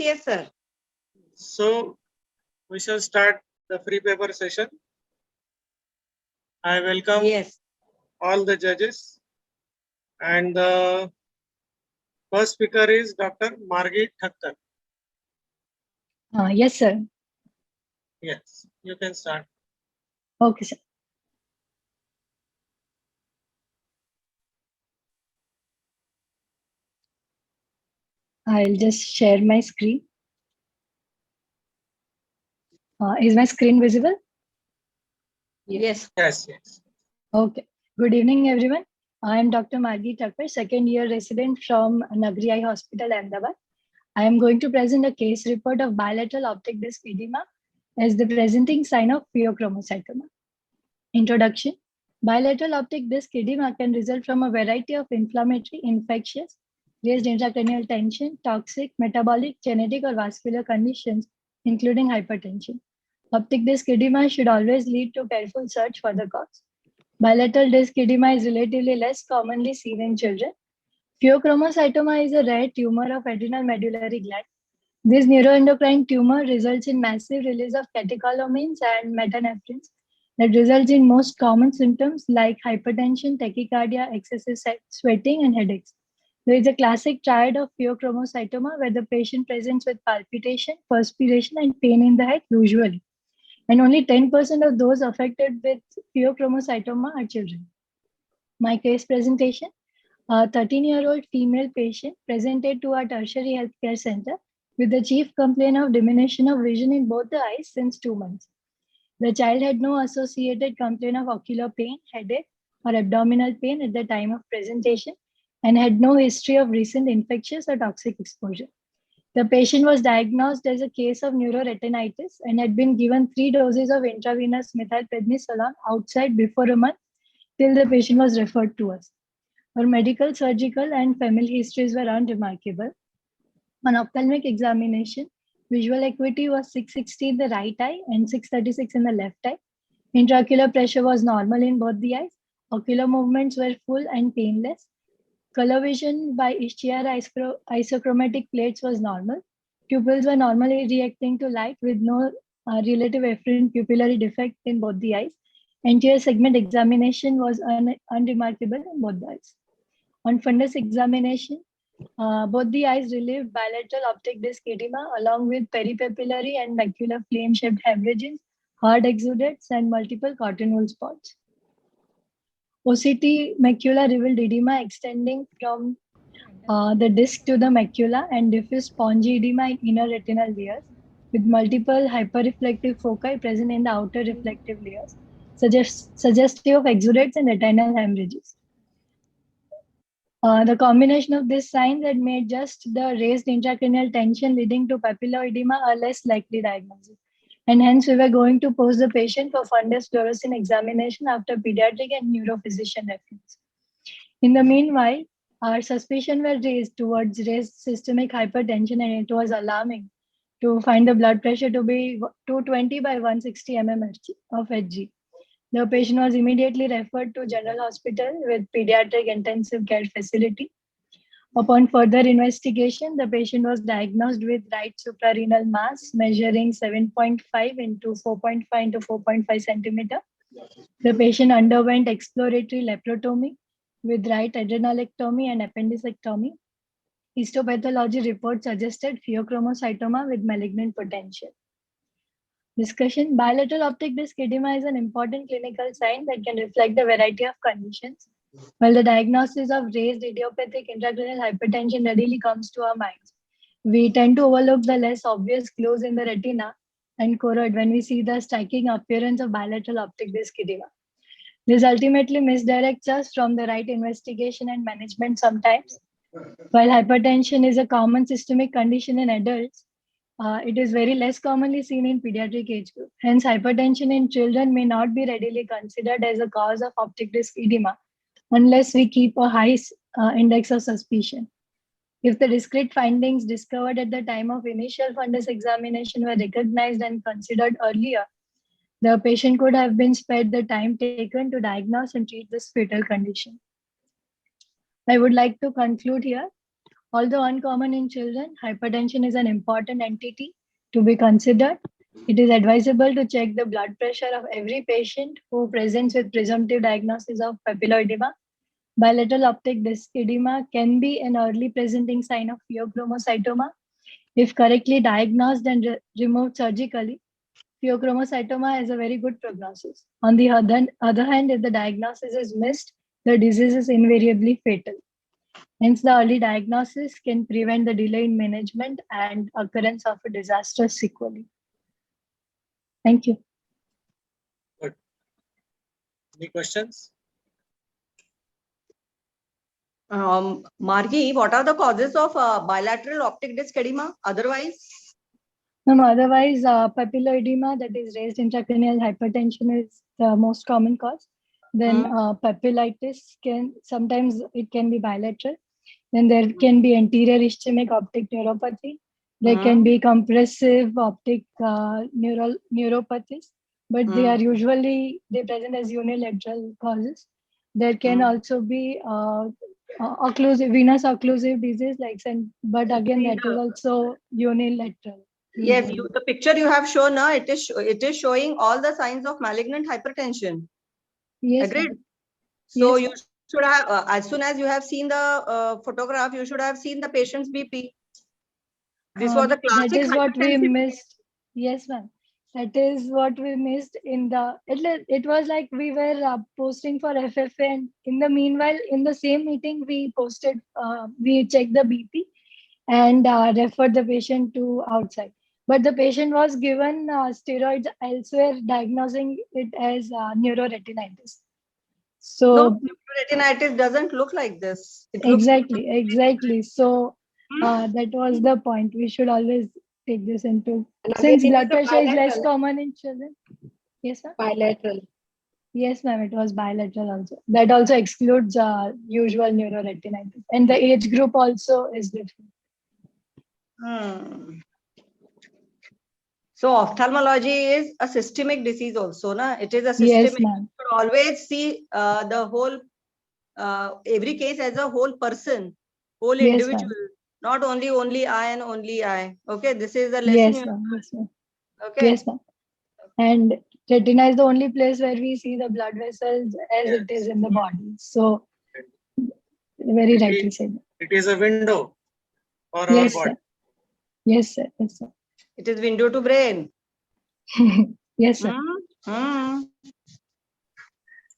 yes, sir. So we shall start the free paper session. I welcome all the judges, and the first speaker is Dr. Margit Thakkar. Yes, sir. Yes, you can start. Okay, sir. I'll just share my screen. Is my screen visible? Yes. Yes, yes. Okay. Good evening, everyone. I am Dr. Margit Thakkar, second year resident from Nagri Eye Hospital, Ahmedabad. I am going to present a case report of bilateral optic disc edema as the presenting sign of pheochromocytoma. Introduction. Bilateral optic disc edema can result from a variety of inflammatory, infectious, raised intracranial tension, toxic, metabolic, genetic, or vascular conditions, including hypertension. Optic disc edema should always lead to careful search for the cause. Bilateral disc edema is relatively less commonly seen in children. Pheochromocytoma is a rare tumor of adrenal medullary gland. This neuroendocrine tumor results in massive release of catecholamines and metanephrines that results in most common symptoms like hypertension, tachycardia, excessive sweating, and headaches. There is a classic triad of pheochromocytoma where the patient presents with palpitation, perspiration, and pain in the head usually. And only 10% of those affected with pheochromocytoma are children. My case presentation, a 13-year-old female patient presented to our tertiary healthcare center with the chief complaint of diminution of vision in both the eyes since 2 months. The child had no associated complaint of ocular pain, headache, or abdominal pain at the time of presentation and had no history of recent infectious or toxic exposure. The patient was diagnosed as a case of neuroretinitis and had been given 3 doses of intravenous methylprednisolone outside before a month till the patient was referred to us. Her medical, surgical, and family histories were unremarkable. On ophthalmic examination, visual acuity was 660 in the right eye and 636 in the left eye. Intraocular pressure was normal in both the eyes. Ocular movements were full and painless. Color vision by HTR isochromatic plates was normal. Pupils were normally reacting to light with no relative efferent pupillary defect in both the eyes. Anterior segment examination was unremarkable in both the eyes. On fundus examination, both the eyes relieved bilateral optic disc edema along with peripapillary and macular flame-shaped hemorrhages, hard exudates, and multiple cotton wool spots. OCT macula revealed edema extending from the disc to the macula and diffuse spongy edema in inner retinal layers with multiple hyperreflective foci present in the outer reflective layers, suggestive of exudates and retinal hemorrhages. The combination of these signs had made just the raised intracranial tension leading to papilloedema a less likely diagnosis. And hence, we were going to post the patient for fundus fluorescein examination after pediatric and neurophysician reference. In the meanwhile, our suspicion were raised towards raised systemic hypertension, and it was alarming to find the blood pressure to be 220 by 160 mm of Hg. The patient was immediately referred to General Hospital with pediatric intensive care facility. Upon further investigation, the patient was diagnosed with right suprarenal mass measuring 7.5 into 4.5 into 4.5 centimeter. The patient underwent exploratory laparotomy with right adrenalectomy and appendicectomy. Histopathology report suggested pheochromocytoma with malignant potential. Discussion. Bilateral optic disc edema is an important clinical sign that can reflect a variety of conditions. While the diagnosis of raised idiopathic intracranial hypertension readily comes to our minds, we tend to overlook the less obvious clues in the retina and choroid when we see the striking appearance of bilateral optic disc edema. This ultimately misdirects us from the right investigation and management sometimes. While hypertension is a common systemic condition in adults, it is very less commonly seen in pediatric age group. Hence, hypertension in children may not be readily considered as a cause of optic disc edema unless we keep a high index of suspicion. If the discrete findings discovered at the time of initial fundus examination were recognized and considered earlier, the patient could have been spared the time taken to diagnose and treat this fatal condition. I would like to conclude here. Although uncommon in children, hypertension is an important entity to be considered. It is advisable to check the blood pressure of every patient who presents with presumptive diagnosis of papilloedema. Bilateral optic disc edema can be an early presenting sign of pheochromocytoma. If correctly diagnosed and removed surgically, pheochromocytoma has a very good prognosis. On the other hand, if the diagnosis is missed, the disease is invariably fatal. Hence, the early diagnosis can prevent the delay in management and occurrence of a disastrous sequelae. Thank you. Good. Any questions? Margi, what are the causes of bilateral optic disc edema otherwise? Otherwise, papilloedema, that is raised intracranial hypertension, is the most common cause. Then papillitis sometimes it can be bilateral. Then there can be anterior ischemic optic neuropathy. There can be compressive optic neuropathies, but they are usually they present as unilateral causes. There can also be venous occlusive disease, but again that is also unilateral. Yes, the picture you have shown, it is showing all the signs of malignant hypertension. Yes. Agreed. Ma'am. So Yes, you should have, as soon as you have seen the photograph, you should have seen the patient's BP. This was a classic. That is what we hypertensive missed. Yes, ma'am. That is what we missed in the. It was like we were posting for FFA, and in the meanwhile, in the same meeting, we posted. We checked the BP and referred the patient to outside. But the patient was given steroids elsewhere, diagnosing it as neuroretinitis. So No, retinitis doesn't look like this. It looks exactly. So that was the point. We should always take this into. Since blood pressure is less common in children. Yes, ma'am. Bilateral. Yes, ma'am. It was bilateral also. That also excludes usual neuroretinitis, and the age group also is different. So ophthalmology is a systemic disease also, na? It is a systemic. Yes, ma'am. You should always see the whole, every case as a whole person, whole individual, not only eye and only eye. Okay, this is the lesson. Yes, ma'am. Yes, ma'am. Okay. Yes, ma'am. And retina is the only place where we see the blood vessels as it is in the body. So, very rightly said. It is a window for our Yes, body. sir. Yes, sir. Yes, sir. It is window to brain. Yes, sir.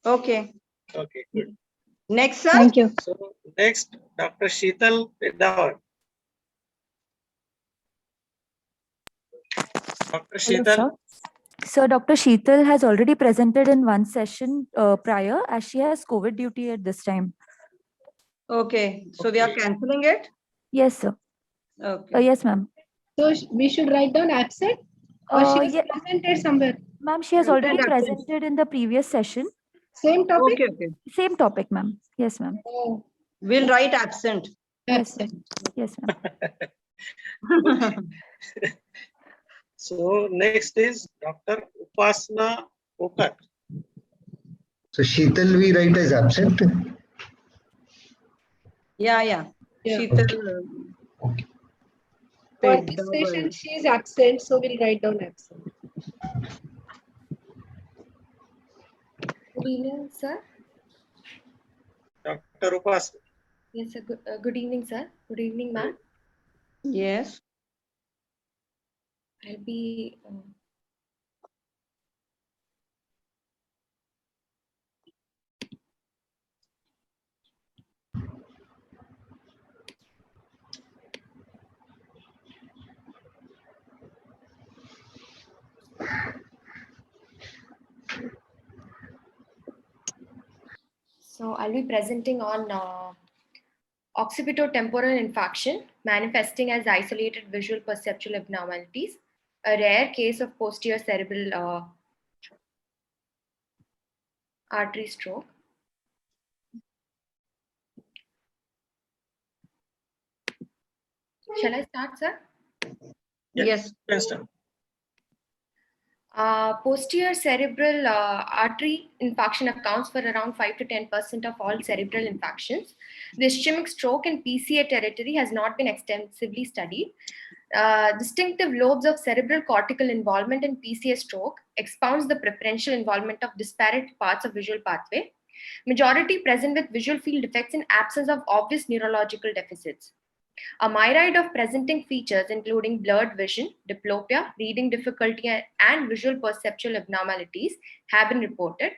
Okay. Okay, good. Next, sir. Thank you. So next, Dr. Sheetal Pidawar. Dr. Sheetal. So Dr. Sheetal has already presented in one session prior, as she has COVID duty at this time. Okay. So we are cancelling it? Yes, sir. Okay. Yes, ma'am. So we should write down absent, or she is presented somewhere. Ma'am, she has already presented in the previous session. Same topic? Okay. Same topic, ma'am. Yes, ma'am. Oh. We'll write absent. Yes, ma'am. Yes, ma'am. So next is Dr. Upasna Okat. So Sheetal we write as absent. Yeah. Sheetal. Okay. For this session, she is absent, so we'll write down absent. Good evening, sir. Dr. Upasna. Yes, sir. Good evening, sir. Good evening, ma'am. Yes. I'll be. So I'll be presenting on occipitotemporal infarction manifesting as isolated visual perceptual abnormalities, a rare case of posterior cerebral artery stroke. Shall I start, sir? Yes. Posterior cerebral artery infarction accounts for around 5 to 10% of all cerebral infarctions. The ischemic stroke in PCA territory has not been extensively studied. Distinctive lobes of cerebral cortical involvement in PCA stroke expounds the preferential involvement of disparate parts of visual pathway. Majority present with visual field defects in absence of obvious neurological deficits. A myriad of presenting features, including blurred vision, diplopia, reading difficulty, and visual perceptual abnormalities, have been reported.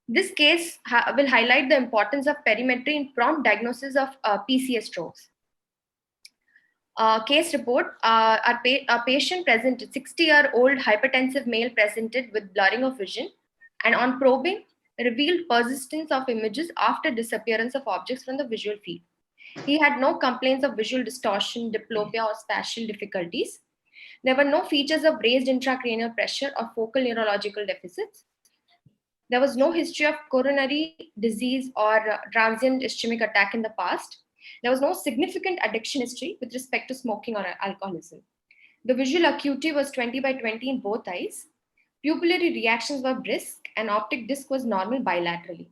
This case will highlight the importance of perimetry in prompt diagnosis of PCA strokes. Case report, a patient presented, 60-year-old hypertensive male presented with blurring of vision, and on probing, revealed persistence of images after disappearance of objects from the visual field. He had no complaints of visual distortion, diplopia, or spatial difficulties. There were no features of raised intracranial pressure or focal neurological deficits. There was no history of coronary disease or transient ischemic attack in the past. There was no significant addiction history with respect to smoking or alcoholism. The visual acuity was 20 by 20 in both eyes. Pupillary reactions were brisk and optic disc was normal bilaterally.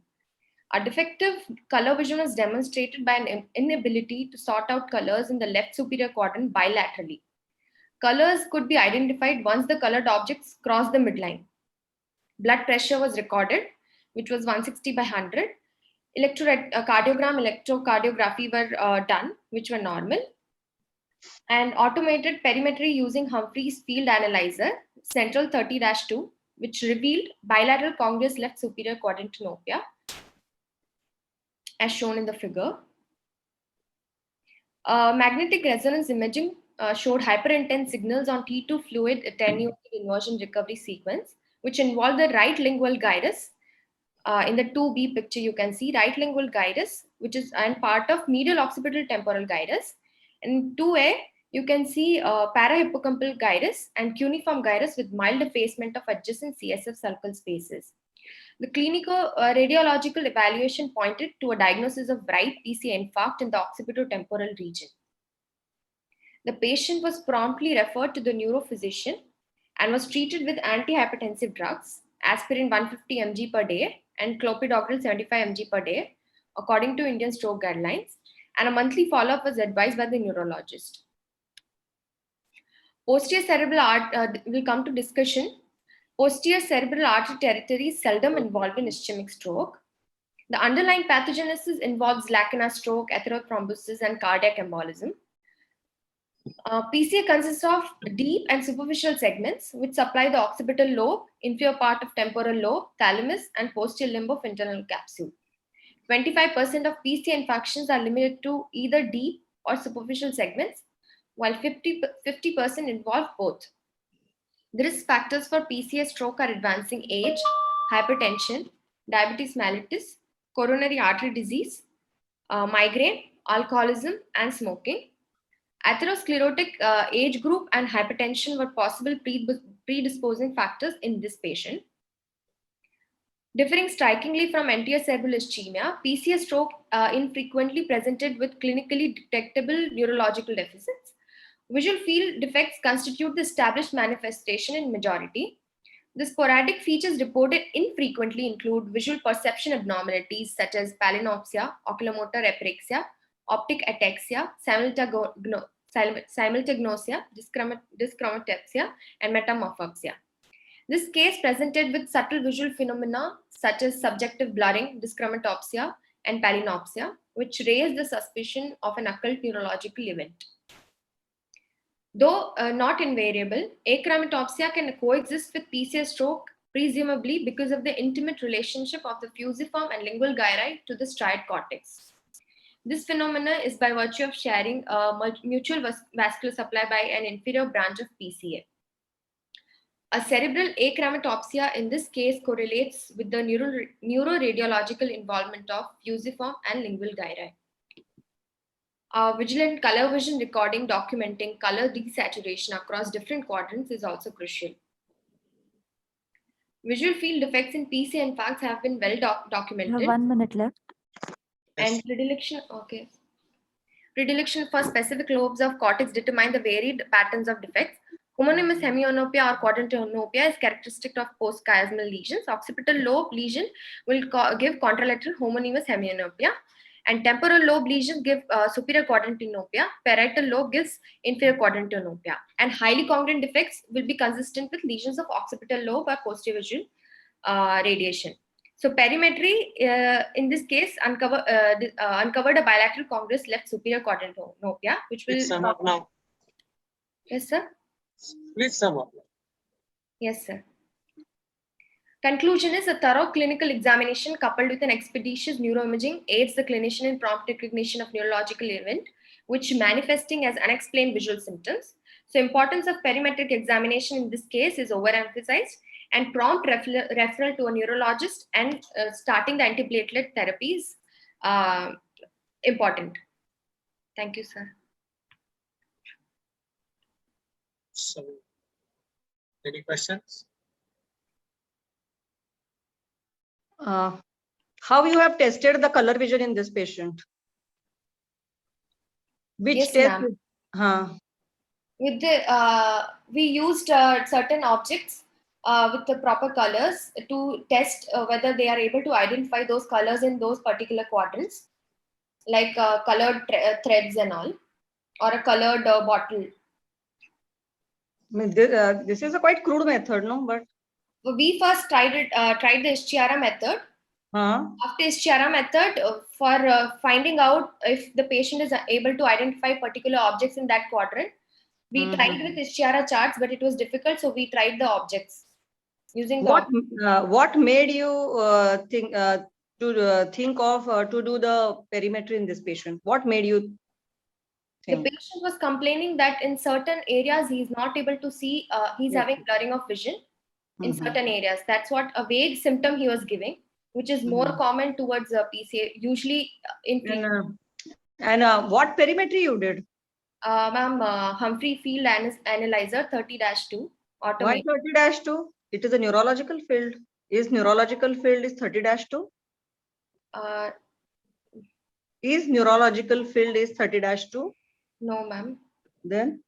A defective color vision was demonstrated by an inability to sort out colors in the left superior quadrant bilaterally. Colors could be identified once the colored objects crossed the midline. Blood pressure was recorded, which was 160 by 100. Electrocardiography were done, which were normal. And automated perimetry using Humphrey's field analyzer, central 30-2, which revealed bilateral congruous left superior quadrant myopia, as shown in the figure. Magnetic resonance imaging showed hyperintense signals on T2 fluid attenuated inversion recovery sequence, which involved the right lingual gyrus. In the 2B picture, you can see right lingual gyrus, which is and part of medial occipital temporal gyrus. In 2A, you can see parahippocampal gyrus and cuneiform gyrus with mild effacement of adjacent CSF sulcal spaces. The clinical radiological evaluation pointed to a diagnosis of right PCA infarct in the occipitotemporal region. The patient was promptly referred to the neurophysician and was treated with antihypertensive drugs, aspirin 150 mg per day and clopidogrel 75 mg per day, according to Indian stroke guidelines, and a monthly follow-up was advised by the neurologist. Posterior cerebral will come to discussion. Posterior cerebral artery territory is seldom involved in ischemic stroke. The underlying pathogenesis involves Lacuna stroke, atherothrombosis, and cardiac embolism. PCA consists of deep and superficial segments which supply the occipital lobe, inferior part of temporal lobe, thalamus, and posterior limb of internal capsule. 25% of PCA infections are limited to either deep or superficial segments, while 50% involve both. The risk factors for PCA stroke are advancing age, hypertension, diabetes mellitus, coronary artery disease, migraine, alcoholism, and smoking. Atherosclerotic age group and hypertension were possible predisposing factors in this patient. Differing strikingly from anterior cerebral ischemia, PCA stroke infrequently presented with clinically detectable neurological deficits. Visual field defects constitute the established manifestation in majority. The sporadic features reported infrequently include visual perception abnormalities such as palinopsia, oculomotor apraxia, optic ataxia, simultagnosia, dyschromatopsia, and metamorphopsia. This case presented with subtle visual phenomena such as subjective blurring, dyschromatopsia, and palinopsia, which raised the suspicion of an occult neurological event. Though not invariable, achromatopsia can coexist with PCA stroke, presumably because of the intimate relationship of the fusiform and lingual gyri to the striate cortex. This phenomena is by virtue of sharing a mutual vascular supply by an inferior branch of PCA. A cerebral achromatopsia in this case correlates with the neuroradiological involvement of fusiform and lingual gyri. Vigilant color vision recording documenting color desaturation across different quadrants is also crucial. Visual field defects in PCA infarcts have been well documented. You have 1 minute left. And predilection for specific lobes of cortex determine the varied patterns of defects. Homonymous hemianopia or quadrantenopia is characteristic of post-chiasmal lesions. Occipital lobe lesion will give contralateral homonymous hemianopia, and temporal lobe lesions give superior quadrantenopia. Parietal lobe gives inferior quadrantenopia, and highly congruent defects will be consistent with lesions of occipital lobe or posterior visual radiation. So perimetry in this case uncovered a bilateral congruous left superior quadrantenopia, which will Please sum up now. Yes, sir. Please sum up. Yes, sir. Conclusion is a thorough clinical examination coupled with an expeditious neuroimaging aids the clinician in prompt recognition of neurological event, which manifesting as unexplained visual symptoms. So importance of perimetric examination in this case is overemphasized, and prompt referral to a neurologist and starting the antiplatelet therapy is important. Thank you, sir. So, any questions? How you have tested the color vision in this patient? Which Yes, test? ma'am. With the we used certain objects with the proper colors to test whether they are able to identify those colors in those particular quadrants, like colored threads and all, or a colored bottle. I mean, this is a quite crude method, no? But we first tried the Ischia method. After Ischia method, for finding out if the patient is able to identify particular objects in that quadrant, we tried with Ischia charts, but it was difficult, so we tried the objects using what made you think of to do the perimetry in this patient? What made you think? The patient was complaining that in certain areas he is not able to see. He's having blurring of vision in certain areas. That's what a vague symptom he was giving, which is more common towards PCA, usually in. And what perimetry you did? Ma'am, Humphrey field analyzer 30-2. Why 30-2? It is a neurological field. Is neurological field is 30-2? Is neurological field is 30-2? No, ma'am. Then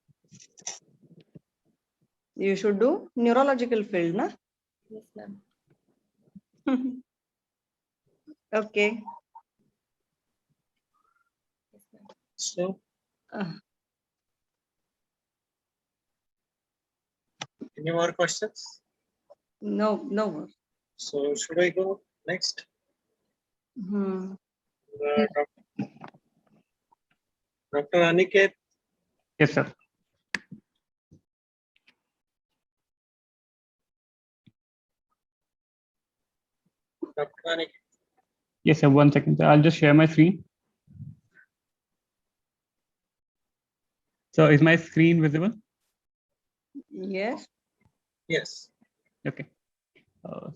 you should do neurological field, na? Yes, ma'am. Okay. Yes, ma'am. So, any more questions? No, no more. So, should I go next? Dr. Aniket. Yes, sir. Dr. Aniket. Yes, sir. 1 second. I'll just share my screen. So, is my screen visible? Yes. Yes. Okay.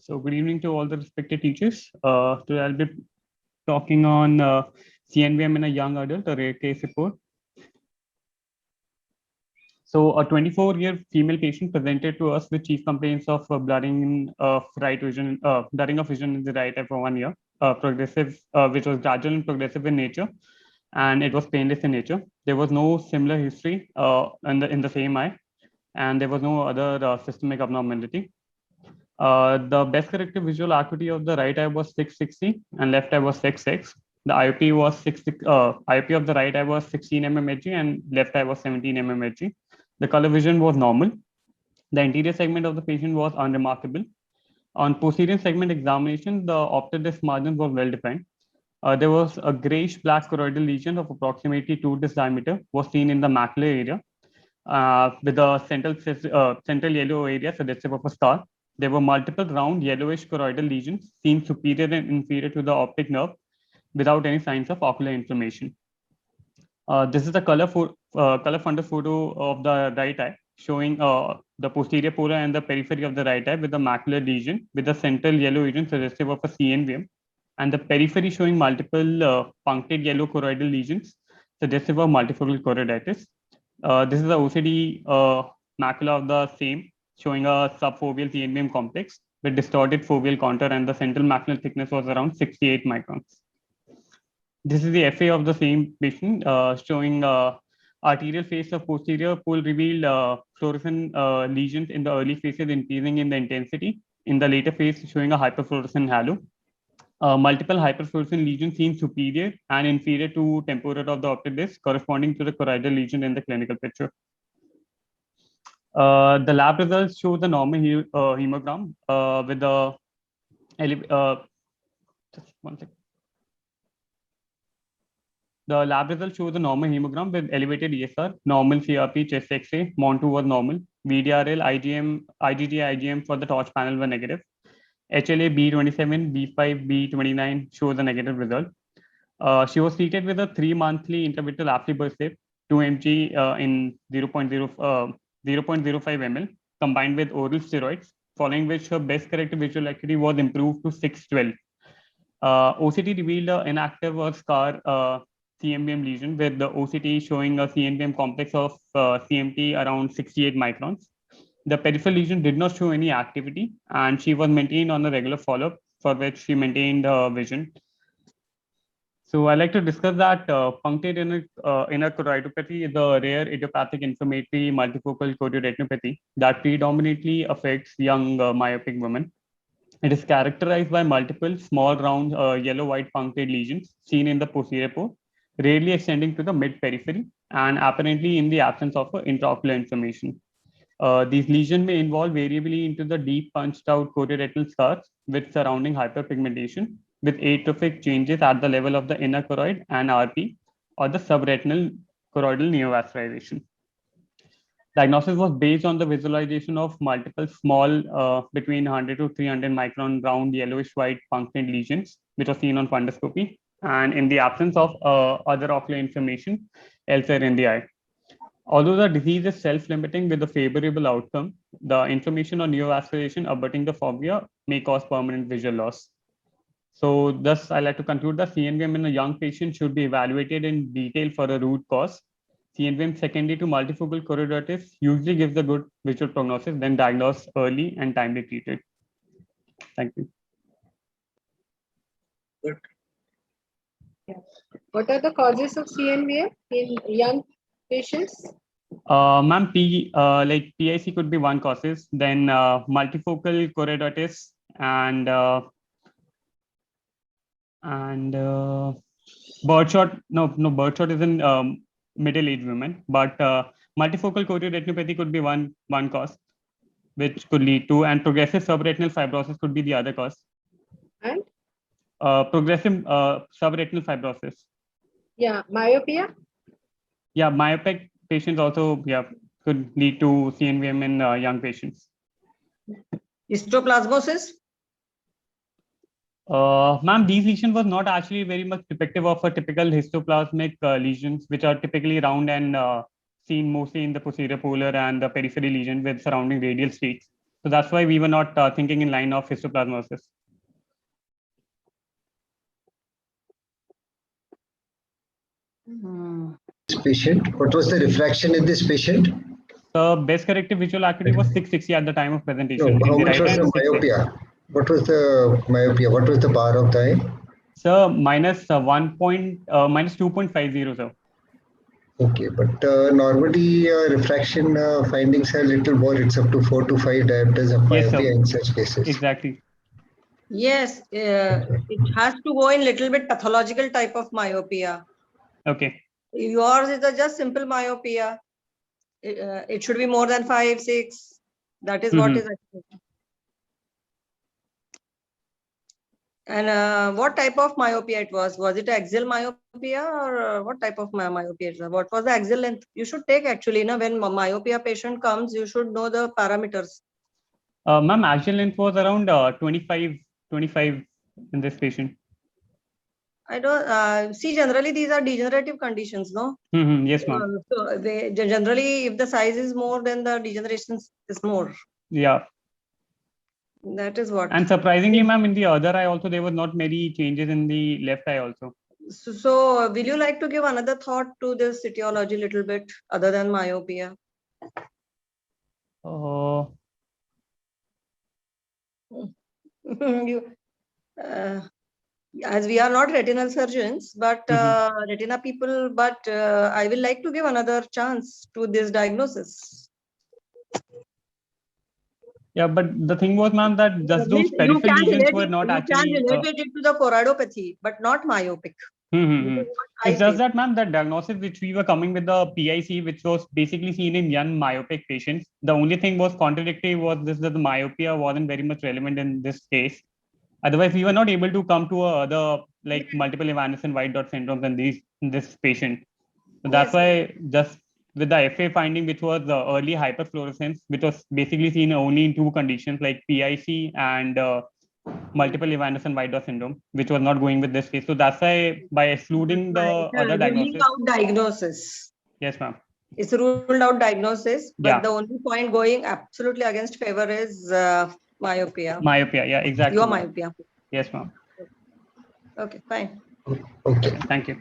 So, good evening to all the respected teachers. Today I'll be talking on CNVM in a young adult, a rare case report. So, a 24-year female patient presented to us with chief complaints of blurring of right vision, blurring of vision in the right eye for 1 year, progressive, which was gradual and progressive in nature, and it was painless in nature. There was no similar history in the same eye, and there was no other systemic abnormality. The best corrective visual acuity of the right eye was 660 and left eye was 6.6. The IOP was IOP of the right eye was 16 mmHg and left eye was 17 mmHg. The color vision was normal. The anterior segment of the patient was unremarkable. On posterior segment examination, the optic disc margins were well defined. There was a grayish black choroidal lesion of approximately 2 disc diameter was seen in the macular area with the central yellow area suggestive of a scar. There were multiple round yellowish choroidal lesions seen superior and inferior to the optic nerve without any signs of ocular inflammation. This is a color fundus photo of the right eye showing the posterior polar and the periphery of the right eye with the macular lesion with the central yellow region suggestive of a CNVM, and the periphery showing multiple punctate yellow choroidal lesions suggestive of multifocal choroiditis. This is the OCD macula of the same, showing a subfoveal CNVM complex with distorted foveal contour, and the central macular thickness was around 68 microns. This is the FA of the same patient, showing Arterial face of posterior pole revealed fluorescent lesions in the early phases, increasing in the intensity. In the later phase, showing a hyperfluorescent halo. Multiple hyperfluorescent lesions seen superior and inferior to temporal of the optic disc, corresponding to the choroidal lesion in the clinical picture. The lab results show the normal hemogram with the just one second. The lab results show the normal hemogram with elevated ESR, normal CRP, chest X-ray, MON2 was normal, VDRL, IgM, IgG, IgM for the torch panel were negative. HLA B27, B5, B29 shows a negative result. She was treated with a 3-monthly intravitreal aflibercept, 2 mg in 0.05 ml, combined with oral steroids, following which her best corrected visual acuity was improved to 612. OCT revealed an inactive or scar CMBM lesion, with the OCT showing a CMBM complex of CMT around 68 microns. The peripheral lesion did not show any activity, and she was maintained on a regular follow-up, for which she maintained vision. So I like to discuss that punctate inner choroidopathy is a rare idiopathic inflammatory multifocal chorioretinopathy that predominantly affects young myopic women. It is characterized by multiple small round yellow-white punctate lesions seen in the posterior pole, rarely extending to the mid-periphery and apparently in the absence of intraocular inflammation. These lesions may involve variably into the deep punched out chorioretinal scars with surrounding hyperpigmentation, with atrophic changes at the level of the inner choroid and RP or the subretinal choroidal neovascularization. Diagnosis was based on the visualization of multiple small between 100 to 300 micron round yellowish white punctate lesions, which are seen on fundoscopy, and in the absence of other ocular inflammation elsewhere in the eye. Although the disease is self-limiting with a favorable outcome, the inflammation or neovascularization abutting the fovea may cause permanent visual loss. So thus, I like to conclude that CNVM in a young patient should be evaluated in detail for a root cause. CNVM secondary to multifocal choroiditis usually gives a good visual prognosis, then diagnosed early and timely treated. Thank you. Good. What are the causes of CNVM in young patients? Ma'am, like PIC could be one causes, then multifocal choroiditis and birdshot. No, birdshot is in middle-aged women, but multifocal chorioretinopathy could be one cause, which could lead to, and progressive subretinal fibrosis could be the other cause. And progressive subretinal fibrosis. yeah, myopia. Yeah, myopic patients also could lead to CNVM in young patients. Histoplasmosis? Ma'am, these lesions was not actually very much depictive of a typical histoplasmic lesions, which are typically round and seen mostly in the posterior polar and the periphery lesion with surrounding radial streaks. So that's why we were not thinking in line of histoplasmosis. This patient, what was the refraction in this patient? The best corrective visual acuity was 660 at the time of presentation. No, how much was the myopia? What was the myopia? What was the power of the eye? Sir, minus 2.50, sir. Okay, but normally refraction findings are little more. It's up to 4 to 5 diopters of myopia in such cases. Exactly. Yes, it has to go in little bit pathological type of myopia. Okay. Yours is a just simple myopia. It should be more than 5, 6. That is what is expected. And what type of myopia it was? Was it axial myopia or what type of myopia? What was the axial length? You should take actually, when myopia patient comes, you should know the parameters. Ma'am, axial length was around 25 in this patient. I don't see. Generally, these are degenerative conditions, no? Yes, ma'am. So they generally, if the size is more, then the degeneration is more. Yeah. That is what. And surprisingly, ma'am, in the other eye also there were not many changes in the left eye also. So will you like to give another thought to this etiology a little bit other than myopia? as we are not retinal surgeons, but retina people, but I will like to give another chance to this diagnosis. Yeah, but the thing was, ma'am, that just those You peripheral can lesions relate were it, not you can actually. relate it to the choroidopathy, but not myopic. I It's just feel. that, ma'am, the diagnosis which we were coming with the PIC, which was basically seen in young myopic patients. The only thing was contradictory was this, that the myopia wasn't very much relevant in this case. Otherwise, we were not able to come to other like multiple evanescent white dot syndromes in this patient. So that's why just with the FA finding, which was the early hyperfluorescence, which was basically seen only in two conditions like PIC and multiple evanescent white dot syndrome, which was not going with this case. So that's why by excluding the other Ruling diagnosis. out diagnosis. Yes, ma'am. It's a ruled out diagnosis, but Yeah. the only point going absolutely against favor is myopia. Myopia, yeah, exactly. Your myopia. Yes, ma'am. Okay, fine. Okay. Thank you.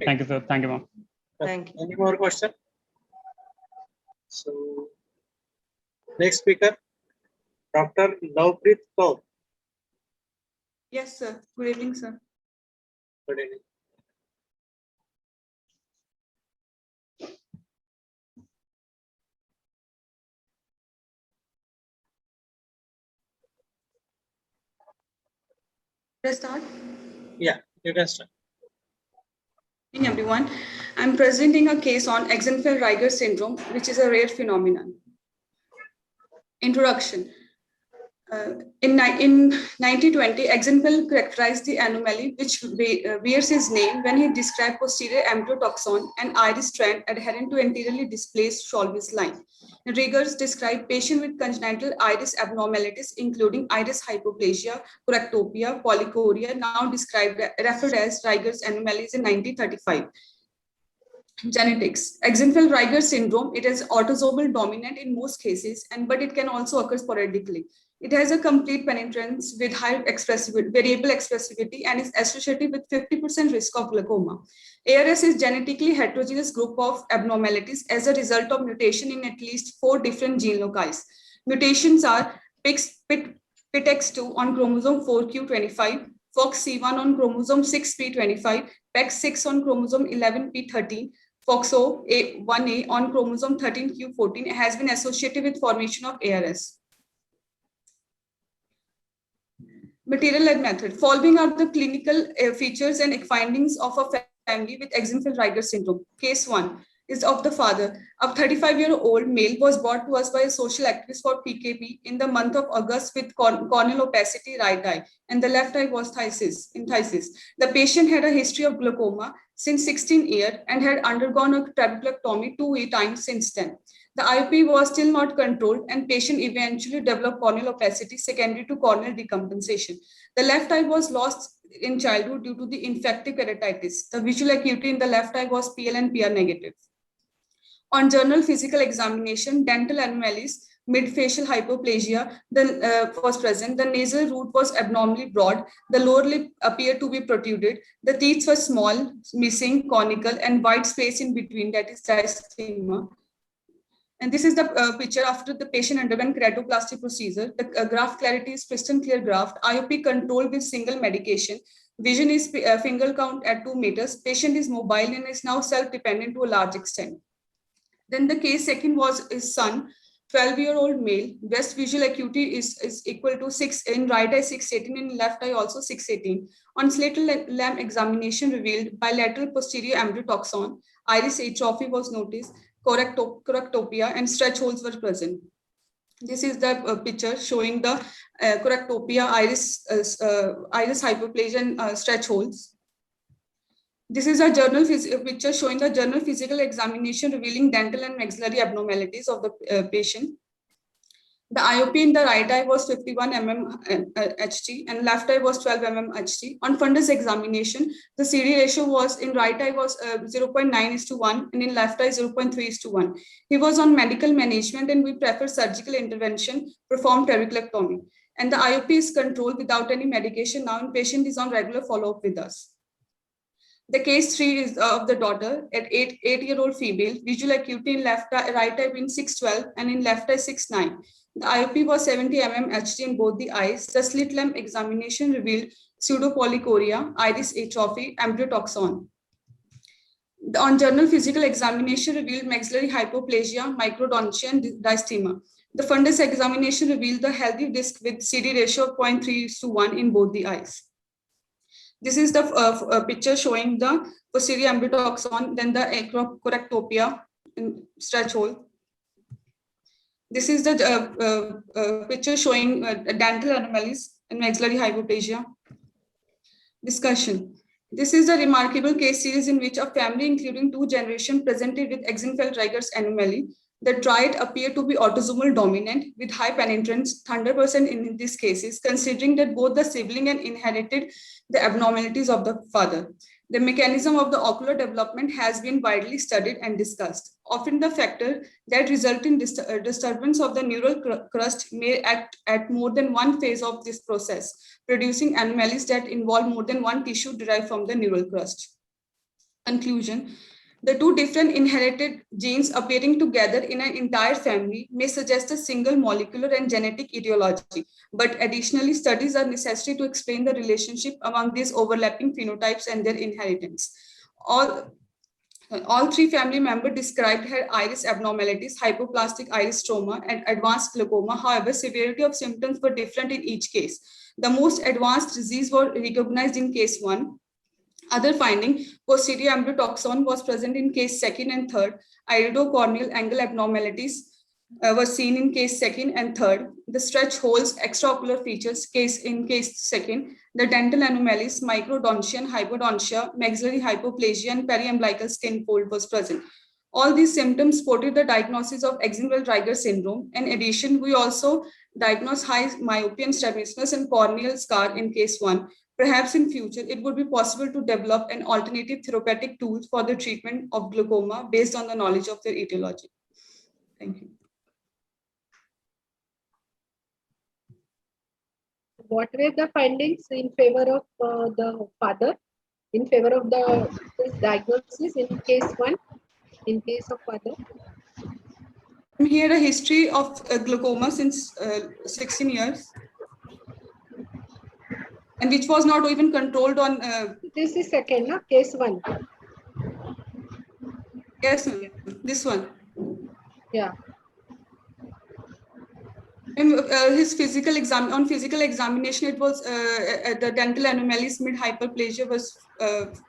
Thank you, sir. Thank you, ma'am. Thank you. Any more question? So, next speaker, Dr. Lovepreet Kaur. Yes, sir. Good evening, sir. Good evening. Let's start. Yeah, you can start. Good evening, everyone. I'm presenting a case on Axenfeld-Rieger syndrome, which is a rare phenomenon. Introduction. In 1920, Axenfeld characterized the anomaly, which bears his name when he described posterior ambryotoxon and iris strand adherent to anteriorly displaced Scholvis line. Riegers described patient with congenital iris abnormalities, including iris hypoplasia, correctopia, polychoria, now referred as Rieger's anomalies in 1935. Genetics. Axenfeld-Rieger syndrome, it is autosomal dominant in most cases, but it can also occur sporadically. It has a complete penetrance with high variable expressivity and is associated with 50% risk of glaucoma. ARS is genetically heterogeneous group of abnormalities as a result of mutation in at least 4 different gene loci. Mutations are PITX2 on chromosome 4q25, FOXC1 on chromosome 6p25, PEX6 on chromosome 11p13, FOXO1A on chromosome 13q14 has been associated with formation of ARS. Material and method. Following are the clinical features and findings of a family with Axenfeld-Rieger syndrome. Case 1 is of the father. A 35-year-old male was brought to us by a social activist for PKP in the month of August with corneal opacity, right eye, and the left eye was phthisis. The patient had a history of glaucoma since 16 years and had undergone a trabeculectomy 2 times since then. The IOP was still not controlled and patient eventually developed corneal opacity secondary to corneal decompensation. The left eye was lost in childhood due to the infective keratitis. The visual acuity in the left eye was PL and PR negative. On journal physical examination, dental anomalies, mid-facial hypoplasia was present. The nasal root was abnormally broad. The lower lip appeared to be protruded. The teeth were small, missing, conical, and wide space in between, that is diastema. And this is the picture after the patient underwent keratoplasty procedure. The graft clarity is crystal clear graft. IOP controlled with single medication. Vision is finger count at 2 meters. Patient is mobile and is now self-dependent to a large extent. Then the case second was his son, 12-year-old male. Best visual acuity is equal to 6 in right eye 618, in left eye also 618. On slit lamp examination revealed bilateral posterior ambryotoxon. Iris atrophy was noticed. Correctopia and stretch holes were present. This is the picture showing the correctopia, iris hypoplasia and stretch holes. This is a picture showing the journal physical examination revealing dental and maxillary abnormalities of the patient. The IOP in the right eye was 51 mm HT and left eye was 12 mm HT. On fundus examination, the CD ratio was in right eye was 0.9:1 and in left eye 0.3:1. He was on medical management and we prefer surgical intervention, performed trabeculectomy. And the IOP is controlled without any medication now and patient is on regular follow-up with us. The case 3 is of the daughter at 8-year-old female, visual acuity in right eye between 612 and in left eye 69. The IOP was 70 mm HD in both the eyes. The slit lamp examination revealed pseudopolychoria, iris atrophy, ambryotoxon. On journal physical examination revealed maxillary hypoplasia, microdontia, and dystema. The fundus examination revealed the healthy disc with CD ratio of 0.3:1 in both the eyes. This is the picture showing the posterior ambryotoxon, then the acrocorrectopia stretch hole. This is the picture showing dental anomalies and maxillary hypoplasia. Discussion. This is a remarkable case series in which a family, including 2 generations, presented with Axenfeld-Rieger's anomaly. The triad appear to be autosomal dominant with high penetrance, 100% in these cases, considering that both the sibling and inherited the abnormalities of the father. The mechanism of the ocular development has been widely studied and discussed. Often the factor that result in disturbance of the neural crust may act at more than one phase of this process, producing anomalies that involve more than one tissue derived from the neural crust. Conclusion. The 2 different inherited genes appearing together in an entire family may suggest a single molecular and genetic etiology, but additionally, studies are necessary to explain the relationship among these overlapping phenotypes and their inheritance. All 3 family members described had iris abnormalities, hypoplastic iris stroma, and advanced glaucoma. However, severity of symptoms were different in each case. The most advanced disease was recognized in case 1. Other finding, posterior ambryotoxon was present in case 2nd and 3rd. Iridocorneal angle abnormalities were seen in case 2nd and 3rd. The stretch holes, extraocular features in case 2nd. The dental anomalies, microdontia, hypodontia, maxillary hypoplasia, and periumbilical skin fold was present. All these symptoms supported the diagnosis of Axenfeld-Rieger syndrome. In addition, we also diagnosed high myopia and strabismus and corneal scar in case 1. Perhaps in future, it would be possible to develop an alternative therapeutic tool for the treatment of glaucoma based on the knowledge of their etiology. Thank you. What were the findings in favor of the father, in favor of this diagnosis in case 1, in case of father? He had a history of glaucoma since 16 years. And which was not even controlled on. This is second, no? Case 1. Yes, this one. Yeah. His physical examination, it was the dental anomalies, mid hyperplasia was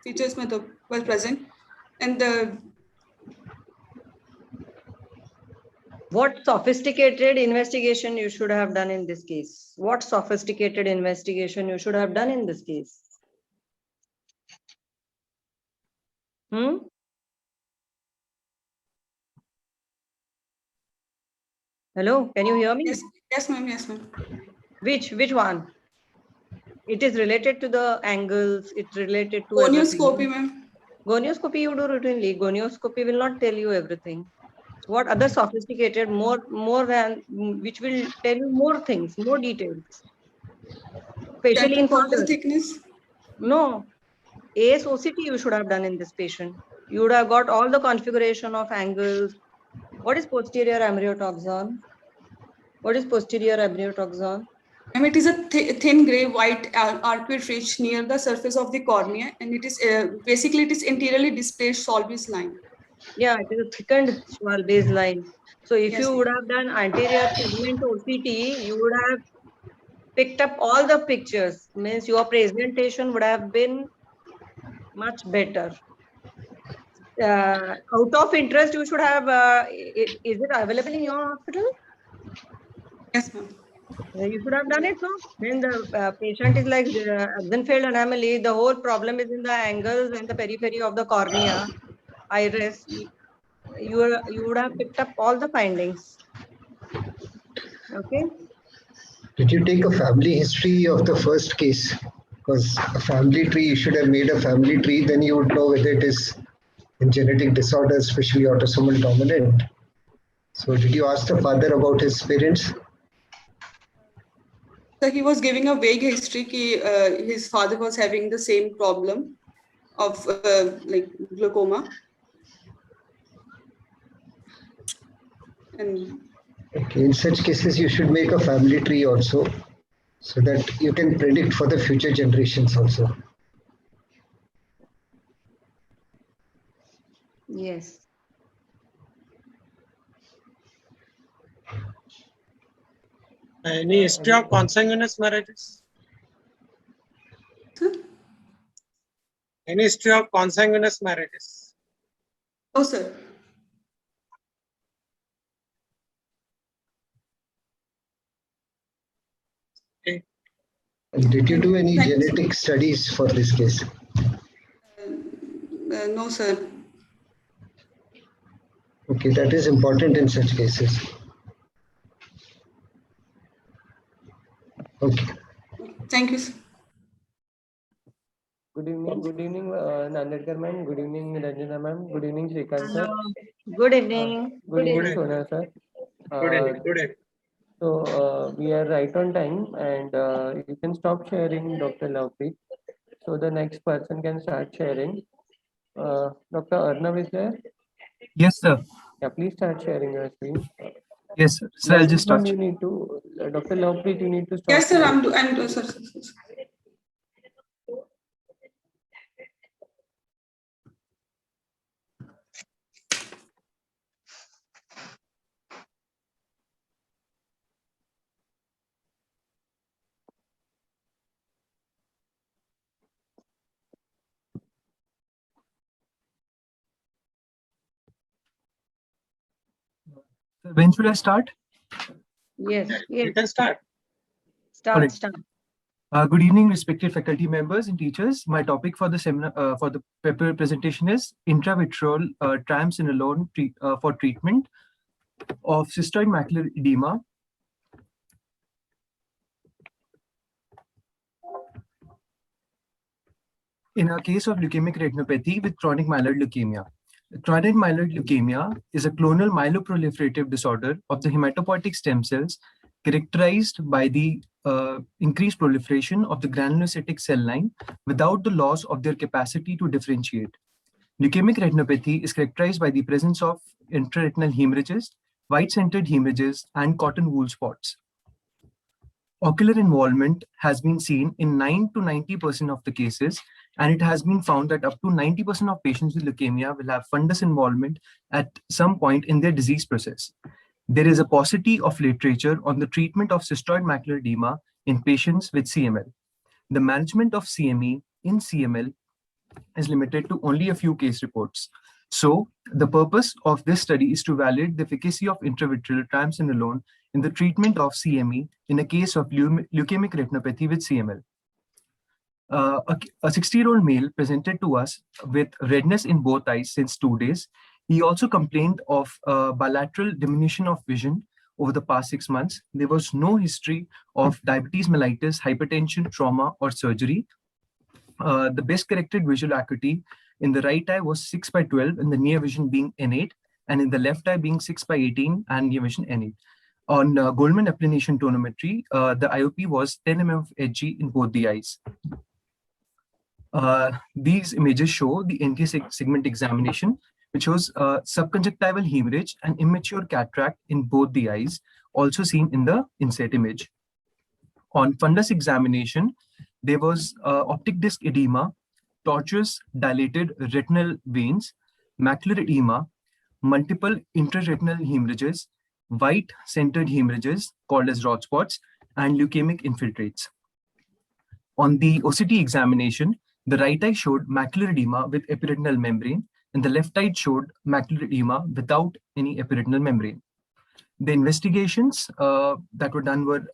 features was present, and the. What sophisticated investigation you should have done in this case? What sophisticated investigation you should have done in this case? Hello, can you hear me? Yes, ma'am. Yes, ma'am. Which one? It is related to the angles. It's related to gonioscopy, ma'am. Gonioscopy you do routinely. Gonioscopy will not tell you everything. What other sophisticated, more than, which will tell you more things, more details. Especially in corneal thickness? No. ASOCT you should have done in this patient. You would have got all the configuration of angles. What is posterior ambryotoxon? What is posterior ambryotoxon? And it is a thin gray white arcuate ridge near the surface of the cornea, and it is basically it is anteriorly displaced Solbes line. Yeah, it is a thickened Solbes line. So if you would have done anterior segment OCT, you would have picked up all the pictures. Means your presentation would have been much better. Out of interest, you should have. Is it available in your hospital? Yes, ma'am. You should have done it, no? When the patient is like Axenfeld anomaly, the whole problem is in the angles and the periphery of the cornea, iris. You would have picked up all the findings. Okay. Did you take a family history of the first case? Because a family tree, you should have made a family tree, then you would know whether it is in genetic disorders, especially autosomal dominant. So did you ask the father about his parents? So he was giving a vague history. His father was having the same problem. of like glaucoma. And Okay, in such cases, you should make a family tree also, so that you can predict for the future generations also. Yes. Any history of consanguineous marriages? Any history of consanguineous marriages? no, sir. Okay. And did you do any Thank you, sir. genetic studies for this case? No, sir. Okay, that is important in such cases. Okay. Thank you, sir. Good evening, Nandedkar ma'am. Good evening, Ranjana ma'am. Good evening, Shrikant sir. Hello. Good evening. Good evening, evening. Sonia sir. Good evening. Good evening. So we are right on time, and you can stop sharing, Dr. Lovepreet. So the next person can start sharing. Dr. Arnav is there? Yes, sir. Yeah, please start sharing your screen. Yes, sir. So I'll just start. You need to, Dr. Lovepreet, you need to stop. Yes, sir. sharing. Sir. When should I start? Yes. You Yes. can start. Alright. Start. Good evening, respected faculty members and teachers. My topic for the seminar, for the paper presentation is intravitreal triamcinolone for treatment of cystoid macular edema. In a case of leukemic retinopathy with chronic myeloid leukemia. Chronic myeloid leukemia is a clonal myeloproliferative disorder of the hematopoietic stem cells characterized by the increased proliferation of the granulocytic cell line without the loss of their capacity to differentiate. Leukemic retinopathy is characterized by the presence of intraretinal hemorrhages, white-centered hemorrhages, and cotton wool spots. Ocular involvement has been seen in 9 to 90% of the cases, and it has been found that up to 90% of patients with leukemia will have fundus involvement at some point in their disease process. There is a paucity of literature on the treatment of cystoid macular edema in patients with CML. The management of CME in CML is limited to only a few case reports. So the purpose of this study is to validate the efficacy of intravitreal triamcinolone in the treatment of CME in a case of leukemic retinopathy with CML. A 60-year-old male presented to us with redness in both eyes since 2 days. He also complained of bilateral diminution of vision over the past 6 months. There was no history of diabetes mellitus, hypertension, trauma, or surgery. The best corrected visual acuity in the right eye was 6/12, and the near vision being N8, and in the left eye being 6/18 and near vision N8. On Goldman applanation tonometry, the IOP was 10 mm of Hg in both the eyes. These images show the NTA segment examination, which shows subconjunctival hemorrhage and immature cataract in both the eyes, also seen in the inset image. On fundus examination, there was optic disc edema, tortuous dilated retinal veins, macular edema, multiple intraretinal hemorrhages, white-centered hemorrhages called as rod spots, and leukemic infiltrates. On the OCT examination, the right eye showed macular edema with epiretinal membrane, and the left eye showed macular edema without any epiretinal membrane. The investigations that were done were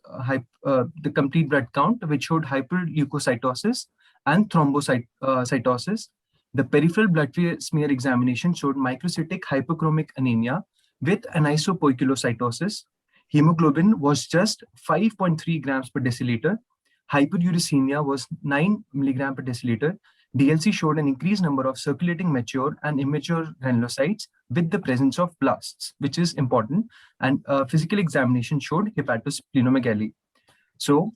the complete blood count, which showed hyperleukocytosis and thrombocytosis. The peripheral blood smear examination showed microcytic hyperchromic anemia with anisopoikilocytosis. Hemoglobin was just 5.3 grams per deciliter. Hyperuricemia was 9 milligram per deciliter. DLC showed an increased number of circulating mature and immature granulocytes with the presence of blasts, which is important. And physical examination showed hepatosplenomegaly. So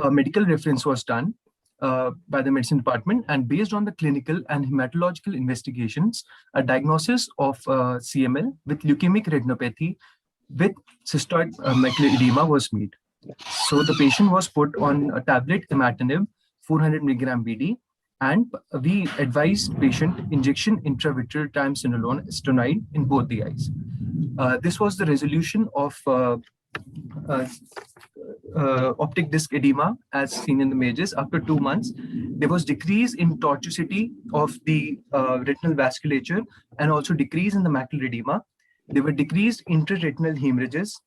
a medical reference was done. by the medicine department, and based on the clinical and hematological investigations, a diagnosis of CML with leukemic retinopathy with cystoid macular edema was made. So the patient was put on a tablet imatinib 400 milligram BD, and we advised patient injection intravitreal triamcinolone acetonide in both the eyes. This was the resolution of optic disc edema as seen in the images. After 2 months, there was decrease in tortuosity of the retinal vasculature and also decrease in the macular edema. There were decreased intraretinal hemorrhages.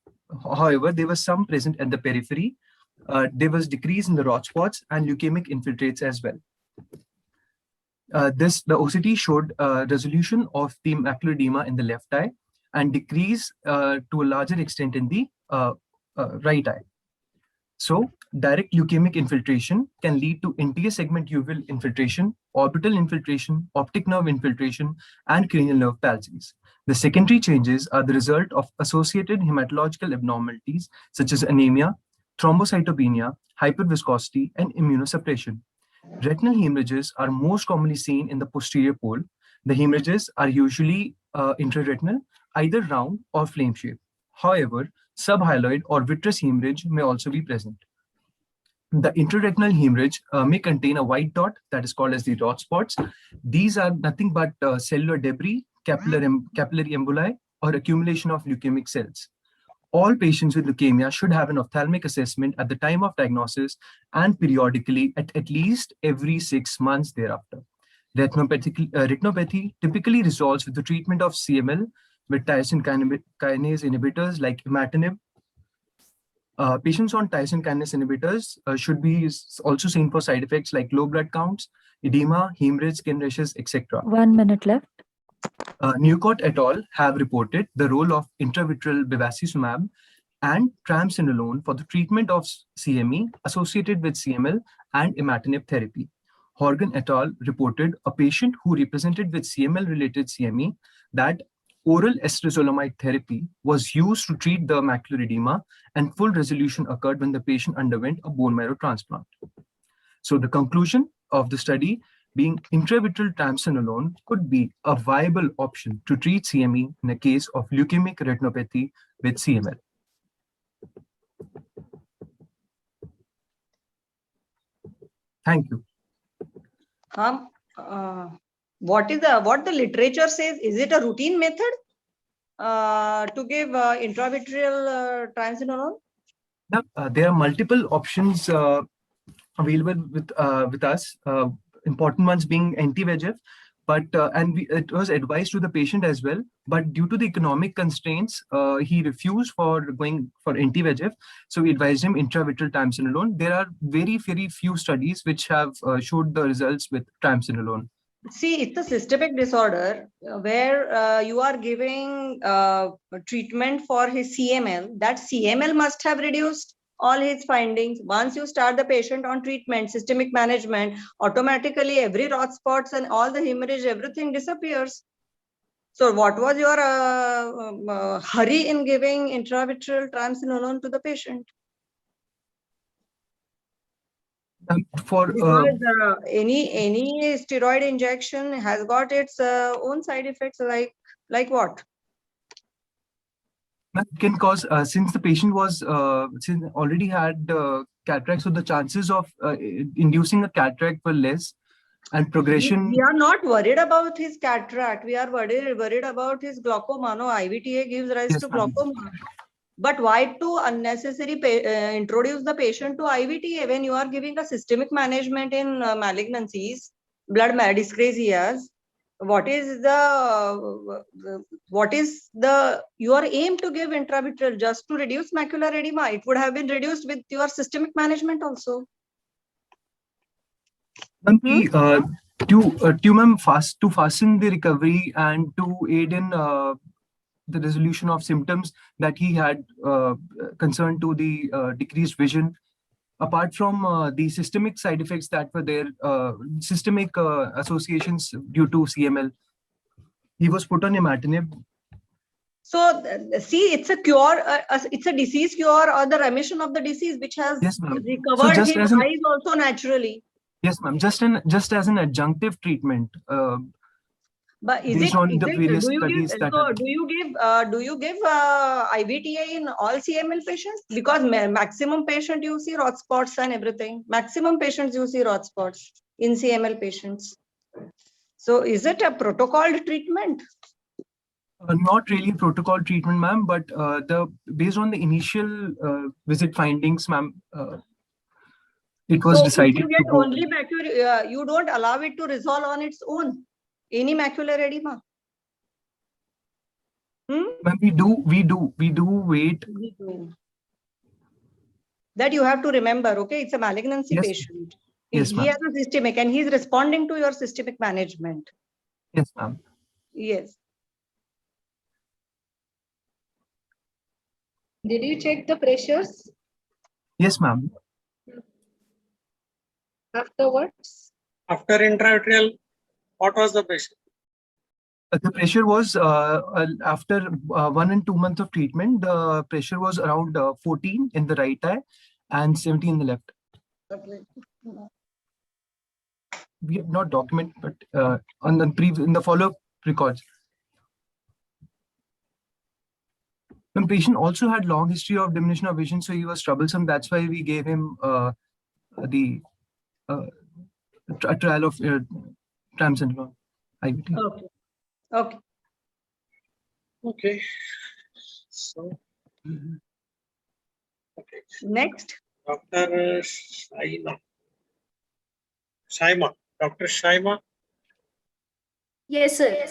However, there was some present at the periphery. There was decrease in the rod spots and leukemic infiltrates as well. The OCT showed resolution of the macular edema in the left eye and decrease to a larger extent in the right eye. So direct leukemic infiltration can lead to anterior segment uveal infiltration, orbital infiltration, optic nerve infiltration, and cranial nerve palsies. The secondary changes are the result of associated hematological abnormalities such as anemia, thrombocytopenia, hyperviscosity, and immunosuppression. Retinal hemorrhages are most commonly seen in the posterior pole. The hemorrhages are usually intraretinal, either round or flame-shaped. However, subhyaloid or vitreous hemorrhage may also be present. The intraretinal hemorrhage may contain a white dot that is called as the rod spots. These are nothing but cellular debris, capillary emboli, or accumulation of leukemic cells. All patients with leukemia should have an ophthalmic assessment at the time of diagnosis and periodically at least every 6 months thereafter. Retinopathy typically resolves with the treatment of CML with tyrosine kinase inhibitors like imatinib. Patients on tyrosine kinase inhibitors should be also seen for side effects like low blood counts, edema, hemorrhage, skin rashes, etc. 1 minute left. Newcott et al. Have reported the role of intravitreal bevacizumab and triamcinolone for the treatment of CME associated with CML and imatinib therapy. Horgan et al. Reported a patient who represented with CML-related CME that oral acetazolamide therapy was used to treat the macular edema, and full resolution occurred when the patient underwent a bone marrow transplant. So the conclusion of the study being intravitreal triamcinolone could be a viable option to treat CME in a case of leukemic retinopathy with CML. Thank you. What the literature says? Is it a routine method to give intravitreal triamcinolone? There are multiple options available with us. Important ones being anti-VEGF, but it was advised to the patient as well. But due to the economic constraints, he refused for going for anti-VEGF. So we advised him intravitreal triamcinolone. There are very, very few studies which have showed the results with triamcinolone. See, it's a systemic disorder where you are giving treatment for his CML. That CML must have reduced all his findings. Once you start the patient on treatment, systemic management, automatically every rod spots and all the hemorrhage, everything disappears. So what was your hurry in giving intravitreal triamcinolone to the patient? Because any steroid injection has got its own side effects, like what? Can cause, since the patient was already had cataract, so the chances of inducing a cataract were less, and progression. We are not worried about his cataract. We are worried about his glaucoma. No, IVTA gives rise to glaucoma. But why to unnecessarily introduce the patient to IVTA when you are giving a systemic management in malignancies, blood dyscrasias? What is your aim to give intravitreal? Just to reduce macular edema? It would have been reduced with your systemic management also. To fasten the recovery and to aid in the resolution of symptoms that he had concerned to the decreased vision, apart from the systemic side effects that were there, systemic associations due to CML, he was put on imatinib. So see, it's a cure, it's a disease cure or the remission of the disease which has recovered his eyes also naturally. Yes, ma'am. Just as an adjunctive treatment, But is based it, on is the it, various do you studies give, that so are. do you give IVTA in all CML patients? Because maximum patient you see rot spots and everything. Maximum patients you see rot spots in CML patients. So is it a protocol treatment? Not really protocol treatment, ma'am, but based on the initial visit findings, ma'am, it was So if decided you to get go. only macular, you don't allow it to resolve on its own. Any macular edema. Ma'am, we do wait. That you have to remember, okay? It's a malignancy Yes. patient. Yes, He ma'am. has a systemic and he's responding to your systemic management. Yes, ma'am. Yes. Did you check the pressures Yes, ma'am. afterwards? After intraarterial, what was the pressure? The pressure was after 1 and 2 months of treatment, the pressure was around 14 in the right eye and 17 in the left. Okay. We have not documented, but on the in the follow-up records. The patient also had long history of diminution of vision, so he was troublesome. That's why we gave him a trial of triamcinolone IVT. Okay. Okay. Okay. So, okay. Next. Dr. Shaima. Dr. Shaima. Yes, sir.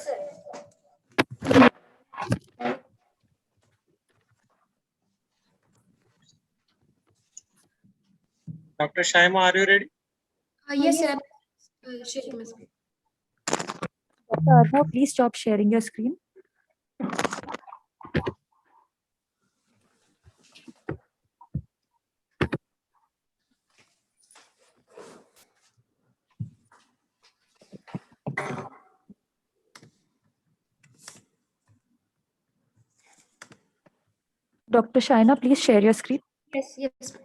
Dr. Shaima, are you ready? Yes, sir. Sharing my screen. Dr. Arnav, please stop sharing your screen. Dr. Shaina, please share your screen. Yes, yes.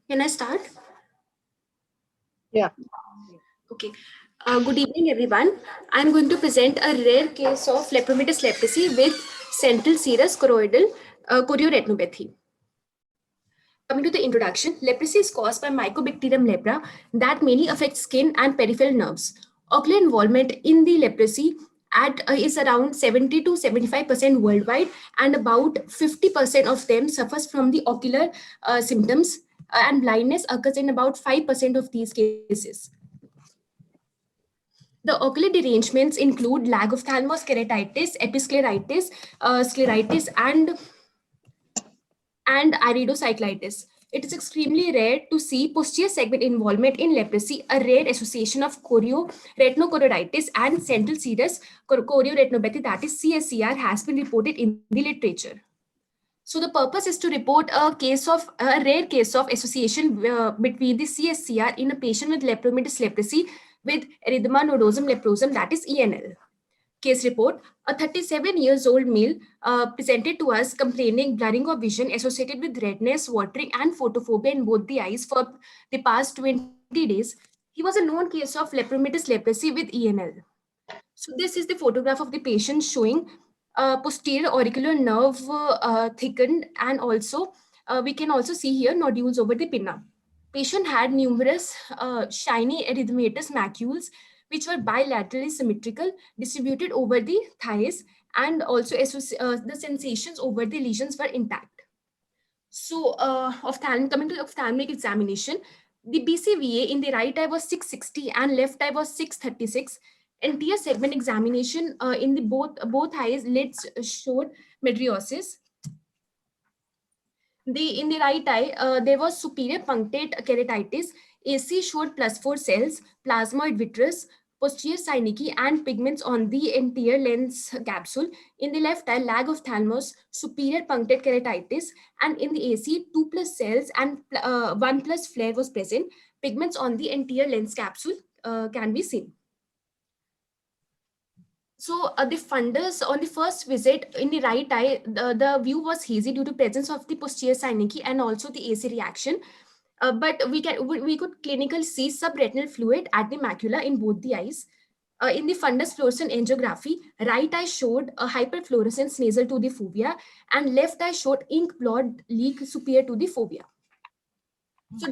Can I start? Yeah. Okay. Good evening, everyone. I'm going to present a rare case of lepromatous leprosy with central serous choroidal chorioretinopathy. Coming to the introduction, leprosy is caused by Mycobacterium lepra that mainly affects skin and peripheral nerves. Ocular involvement in the leprosy is around 70 to 75% worldwide, and about 50% of them suffers from the ocular symptoms, and blindness occurs in about 5% of these cases. The ocular derangements include lag of ophthalmos, keratitis, episcleritis, scleritis, and iridocyclitis. It is extremely rare to see posterior segment involvement in leprosy, a rare association of chorioretinochoroiditis and central serous chorioretinopathy, that is CSCR, has been reported in the literature. So the purpose is to report a rare case of association between the CSCR in a patient with lepromatous leprosy with erythema nodosum leprosum, that is ENL. Case report: a 37 years old male presented to us complaining blurring of vision associated with redness, watering, and photophobia in both the eyes for the past 20 days. He was a known case of lepromatous leprosy with ENL. So this is the photograph of the patient showing posterior auricular nerve thickened, and also we can also see here nodules over the pinna. Patient had numerous shiny erythematous macules which were bilaterally symmetrical, distributed over the thighs, and also the sensations over the lesions were intact. So coming to the ophthalmic examination, the BCVA in the right eye was 660 and left eye was 636. Anterior segment examination in the both eyes lids showed mydriosis. In the right eye, there was superior punctate keratitis. AC showed +4 cells, plasmoid vitreous, posterior synecdoche, and pigments on the anterior lens capsule. In the left eye, lag of ophthalmos, superior punctate keratitis, and in the AC, 2+ cells and 1+ flare was present. Pigments on the anterior lens capsule can be seen. So the fundus on the first visit in the right eye, the view was hazy due to presence of the posterior synecdoche and also the AC reaction. But we could clinically see subretinal fluid at the macula in both the eyes. In the fundus fluorescent angiography, right eye showed a hyperfluorescence nasal to the fovea, and left eye showed ink blot leak superior to the fovea. So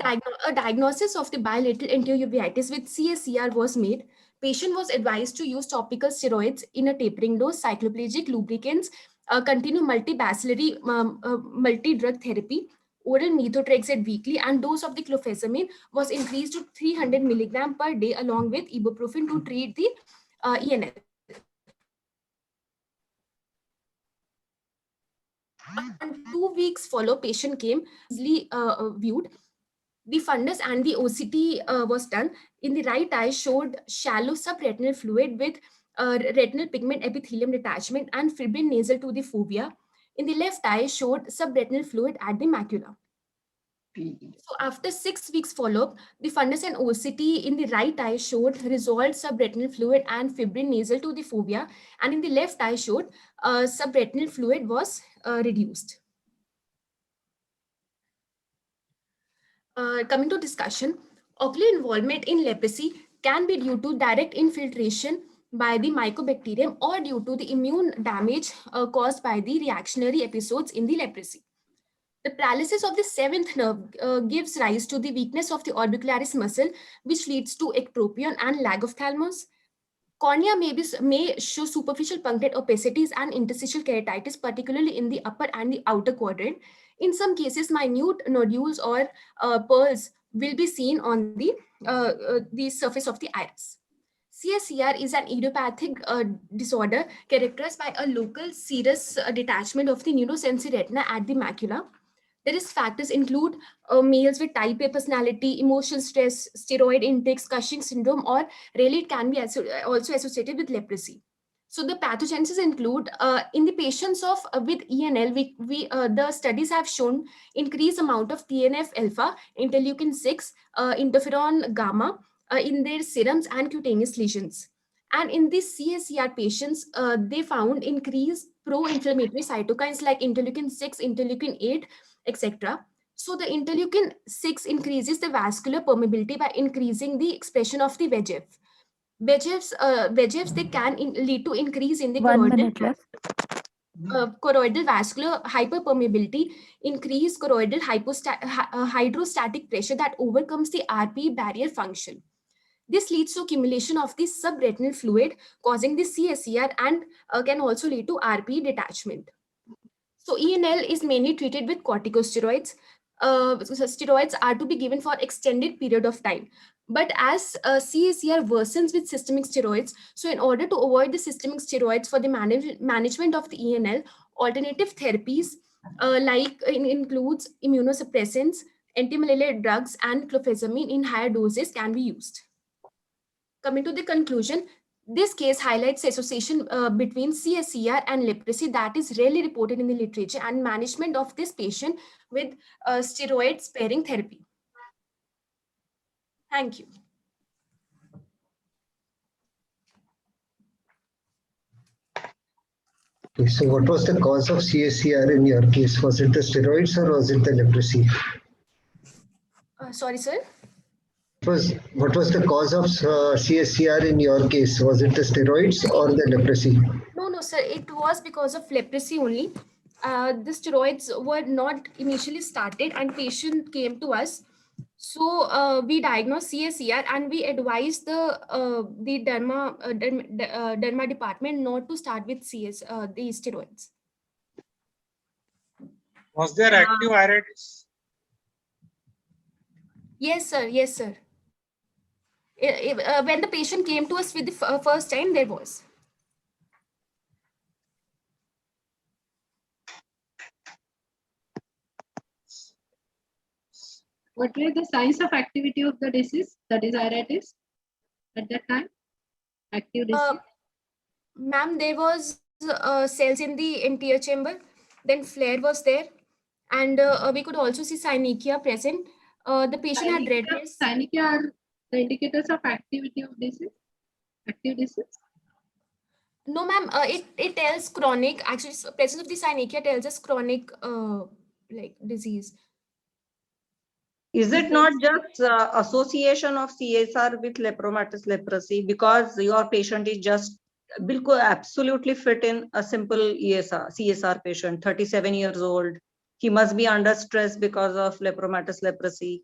a diagnosis of the bilateral anterior uveitis with CSCR was made. Patient was advised to use topical steroids in a tapering dose, cycloplegic lubricants, continue multibacillary multi-drug therapy, oral methotrexate weekly, and dose of the clofazimine was increased to 300 milligram per day along with ibuprofen to treat the ENL. And 2 weeks follow, patient came easily viewed. The fundus and the OCT was done. In the right eye showed shallow subretinal fluid with retinal pigment epithelium detachment and fibrin nasal to the fovea. In the left eye showed subretinal fluid at the macula. So after 6 weeks follow-up, the fundus and OCT in the right eye showed resolved subretinal fluid and fibrin nasal to the fovea, and in the left eye showed subretinal fluid was reduced. Coming to discussion, ocular involvement in leprosy can be due to direct infiltration by the mycobacterium or due to the immune damage caused by the reactionary episodes in the leprosy. The paralysis of the seventh nerve gives rise to the weakness of the orbicularis muscle, which leads to ectropion and lag of thalamus. Cornea may show superficial punctate opacities and interstitial keratitis, particularly in the upper and the outer quadrant. In some cases, minute nodules or pearls will be seen on the surface of the iris. CSCR is an idiopathic disorder characterized by a local serous detachment of the neurosensory retina at the macula. The risk factors include males with type A personality, emotional stress, steroid intake, Cushing syndrome, or really it can be also associated with leprosy. So the pathogenesis include in the patients with ENL, the studies have shown increased amount of TNF alpha, interleukin 6, interferon gamma in their serums and cutaneous lesions. And in these CSCR patients, they found increased pro-inflammatory cytokines like interleukin 6, interleukin 8, etc. So the interleukin 6 increases the vascular permeability by increasing the expression of the VEGF. VEGFs they can lead to increase in the 1 minute left. choroidal vascular hyperpermeability, increase choroidal hydrostatic pressure that overcomes the RP barrier function. This leads to accumulation of the subretinal fluid causing the CSCR and can also lead to RP detachment. So ENL is mainly treated with corticosteroids. Steroids are to be given for extended period of time. But as CSCR worsens with systemic steroids, so in order to avoid the systemic steroids for the management of the ENL, alternative therapies includes immunosuppressants, antimalarial drugs, and clofazimine in higher doses can be used. Coming to the conclusion, this case highlights the association between CSCR and leprosy that is rarely reported in the literature and management of this patient with steroid-sparing therapy. Thank you. Okay, so what was the cause of CSCR in your case? Was it the steroids or was it the leprosy? Sorry, sir. What was the cause of CSCR in your case? Was it the steroids or the leprosy? No, sir. It was because of leprosy only. The steroids were not initially started and patient came to us. So we diagnosed CSCR and we advised the derma department not to start with the steroids. Was there active iritis? Yes, sir. Yes, sir. When the patient came to us with the first time, there was. What were the signs of activity of the disease, that is iritis, at that time? Active disease? Ma'am, there was cells in the anterior chamber, then flare was there, and we could also see synechia present. The patient had redness. Synechia are the indicators of activity of disease, active disease? No, ma'am. It tells chronic. Actually, presence of the synechia tells us chronic like disease. Is it not just association of CSR with lepromatous leprosy, because your patient is just absolutely fit in a simple CSR patient, 37 years old. He must be under stress because of lepromatous leprosy.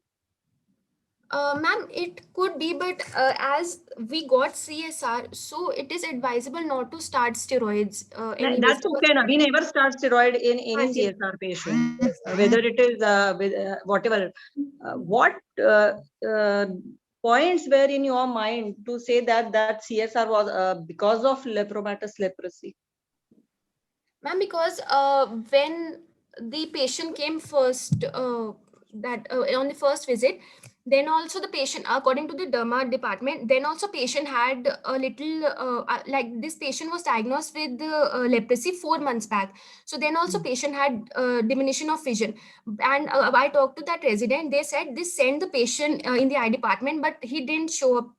Ma'am, it could be, but as we got CSR, so it is advisable not to start steroids. Anyways, That's okay. We never start steroid in any Anji. CSR patient, whether it is with whatever. What points were in your mind to say that CSR was because of lepromatous leprosy? Ma'am, because when the patient came first, on the first visit, then also the patient, according to the derma department, then also patient had a little like this patient was diagnosed with leprosy 4 months back. So then also patient had diminution of vision, and I talked to that resident. They said this sent the patient in the eye department, but he didn't show up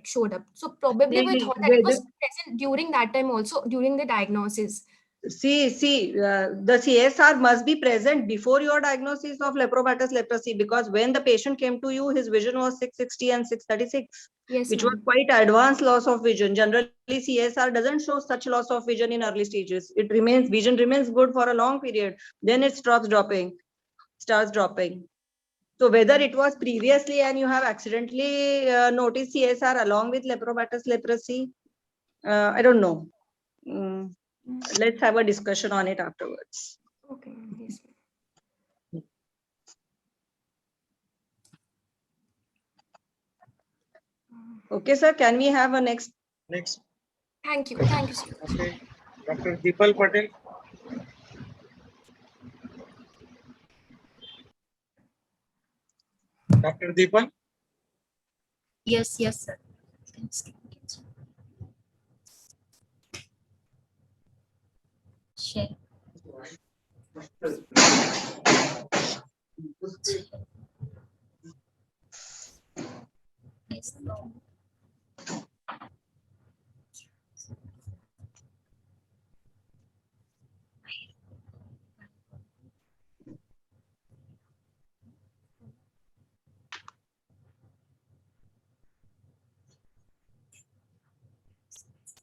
showed up. So probably we thought that it was present during that time also, during the diagnosis. See, the CSR must be present before your diagnosis of lepromatous leprosy, because when the patient came to you, his vision was 660 and 636, yes, which was quite advanced loss of vision. Generally, CSR doesn't show such loss of vision in early stages. Vision remains good for a long period. Then it starts dropping. So whether it was previously and you have accidentally noticed CSR along with lepromatous leprosy, I don't know. Let's have a discussion on it afterwards. Okay. Yes. Okay, sir. Can we have a next? Thank you. Thank you, sir. Okay. Dr. Deepal Patel. Dr. Deepal. Yes, sir. Share. Yes, no.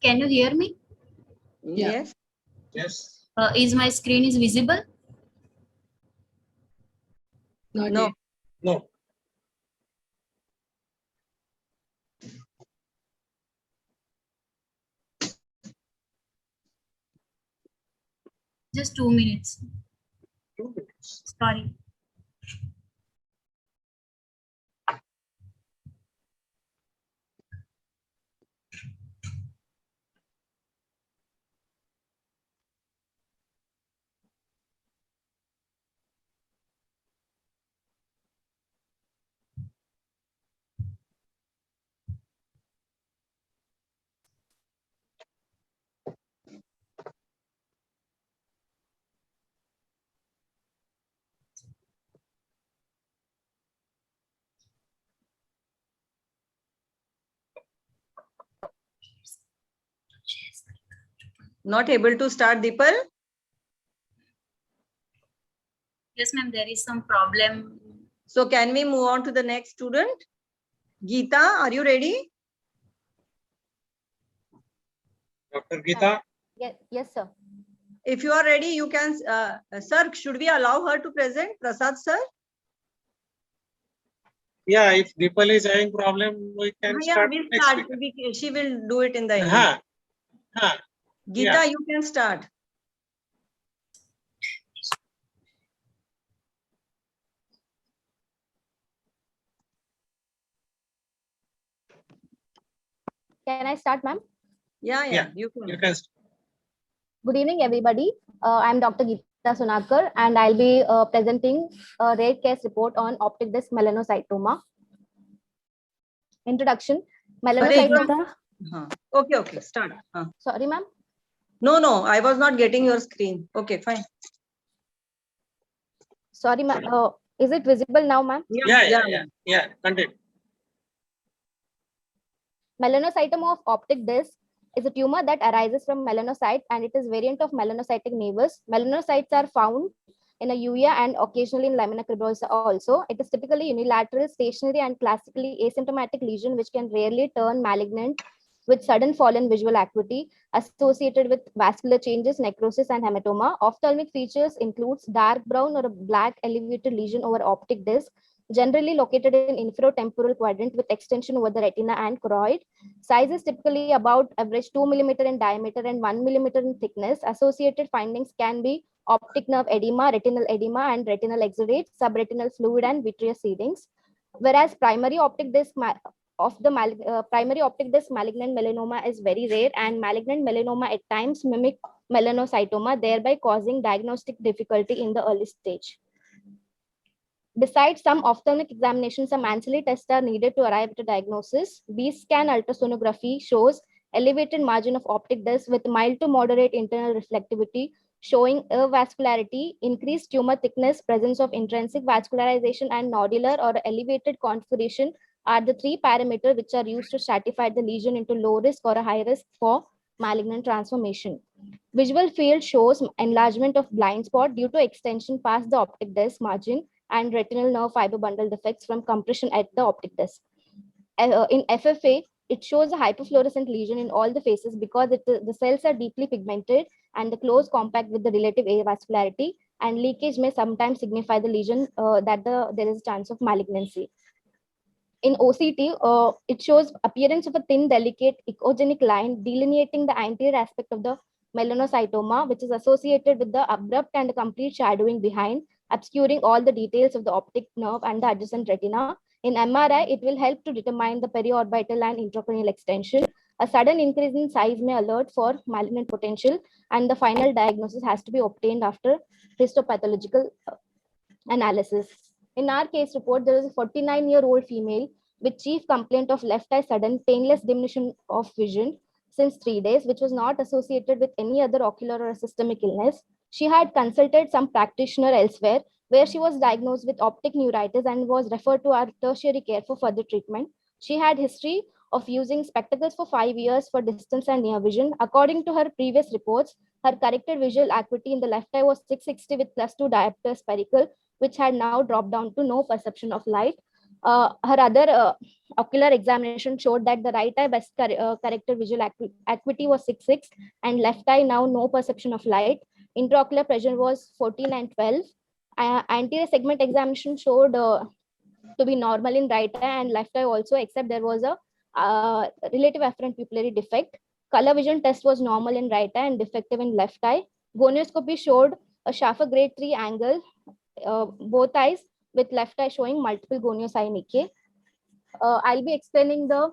Can you hear me? Yes. Yes. Is my screen is visible? No. No. Just 2 minutes. 2 minutes. Sorry. Not able to start, Deepal? Yes, ma'am, there is some problem. So can we move on to the next student? Geeta, are you ready? Dr. Geeta. Yes, sir. If you are ready, you can, sir, should we allow her to present? Prasad, sir? Yeah, if Deepal is having problem, we can start we'll next start. week. She will do it in the end. Geeta, Yeah. you can start. Can I start, ma'am? Yeah, you can. You can. Good evening, everybody. I'm Dr. Geeta Sunakar, and I'll be presenting a rare case report on optic disc melanocytoma. Introduction. Melanocytoma. Okay, start. Sorry, ma'am. No, I was not getting your screen. Okay, fine. Sorry, ma'am. Is it visible now, ma'am? Yeah. Continue. Melanocytoma of optic disc is a tumor that arises from melanocyte, and it is variant of melanocytic nevus. Melanocytes are found in a uvea and occasionally in lamina cribrosa also. It is typically unilateral, stationary, and classically asymptomatic lesion which can rarely turn malignant with sudden fall in visual acuity associated with vascular changes, necrosis, and hematoma. Ophthalmic features includes dark brown or a black elevated lesion over optic disc, generally located in inferotemporal quadrant with extension over the retina and choroid. Size is typically about average 2 mm in diameter and 1 mm in thickness. Associated findings can be optic nerve edema, and retinal exudates, subretinal fluid, and vitreous seedings. Whereas primary optic disc malignant melanoma is very rare, and malignant melanoma at times mimic melanocytoma, thereby causing diagnostic difficulty in the early stage. Besides some ophthalmic examinations, some ancillary tests are needed to arrive at a diagnosis. B-scan ultrasonography shows elevated margin of optic disc with mild to moderate internal reflectivity, showing avascularity, increased tumor thickness, presence of intrinsic vascularization, and nodular or elevated configuration are the three parameters which are used to stratify the lesion into low risk or a high risk for malignant transformation. Visual field shows enlargement of blind spot due to extension past the optic disc margin and retinal nerve fiber bundle defects from compression at the optic disc. In FFA, it shows a hyperfluorescent lesion in all the faces because the cells are deeply pigmented and the close compact with the relative avascularity, and leakage may sometimes signify the lesion there is a chance of malignancy. In OCT, it shows appearance of a thin, delicate echogenic line delineating the anterior aspect of the melanocytoma, which is associated with the abrupt and complete shadowing behind, obscuring all the details of the optic nerve and the adjacent retina. In MRI, it will help to determine the periorbital and intracranial extension. A sudden increase in size may alert for malignant potential, and the final diagnosis has to be obtained after histopathological analysis. In our case report, there is a 49-year-old female with chief complaint of left eye sudden painless diminution of vision since 3 days, which was not associated with any other ocular or systemic illness. She had consulted some practitioner elsewhere, where she was diagnosed with optic neuritis and was referred to our tertiary care for further treatment. She had history of using spectacles for 5 years for distance and near vision. According to her previous reports, her corrected visual acuity in the left eye was 660 with +2 diopter spherical, which had now dropped down to no perception of light. Her other ocular examination showed that the right eye best corrected visual acuity was 6.6 and left eye now no perception of light. Intraocular pressure was 14 and 12. Anterior segment examination showed to be normal in right eye and left eye also, except there was a relative afferent pupillary defect. Color vision test was normal in right eye and defective in left eye. Gonioscopy showed a Schaffer grade 3 angle, both eyes, with left eye showing multiple goniosynicae. I'll be explaining the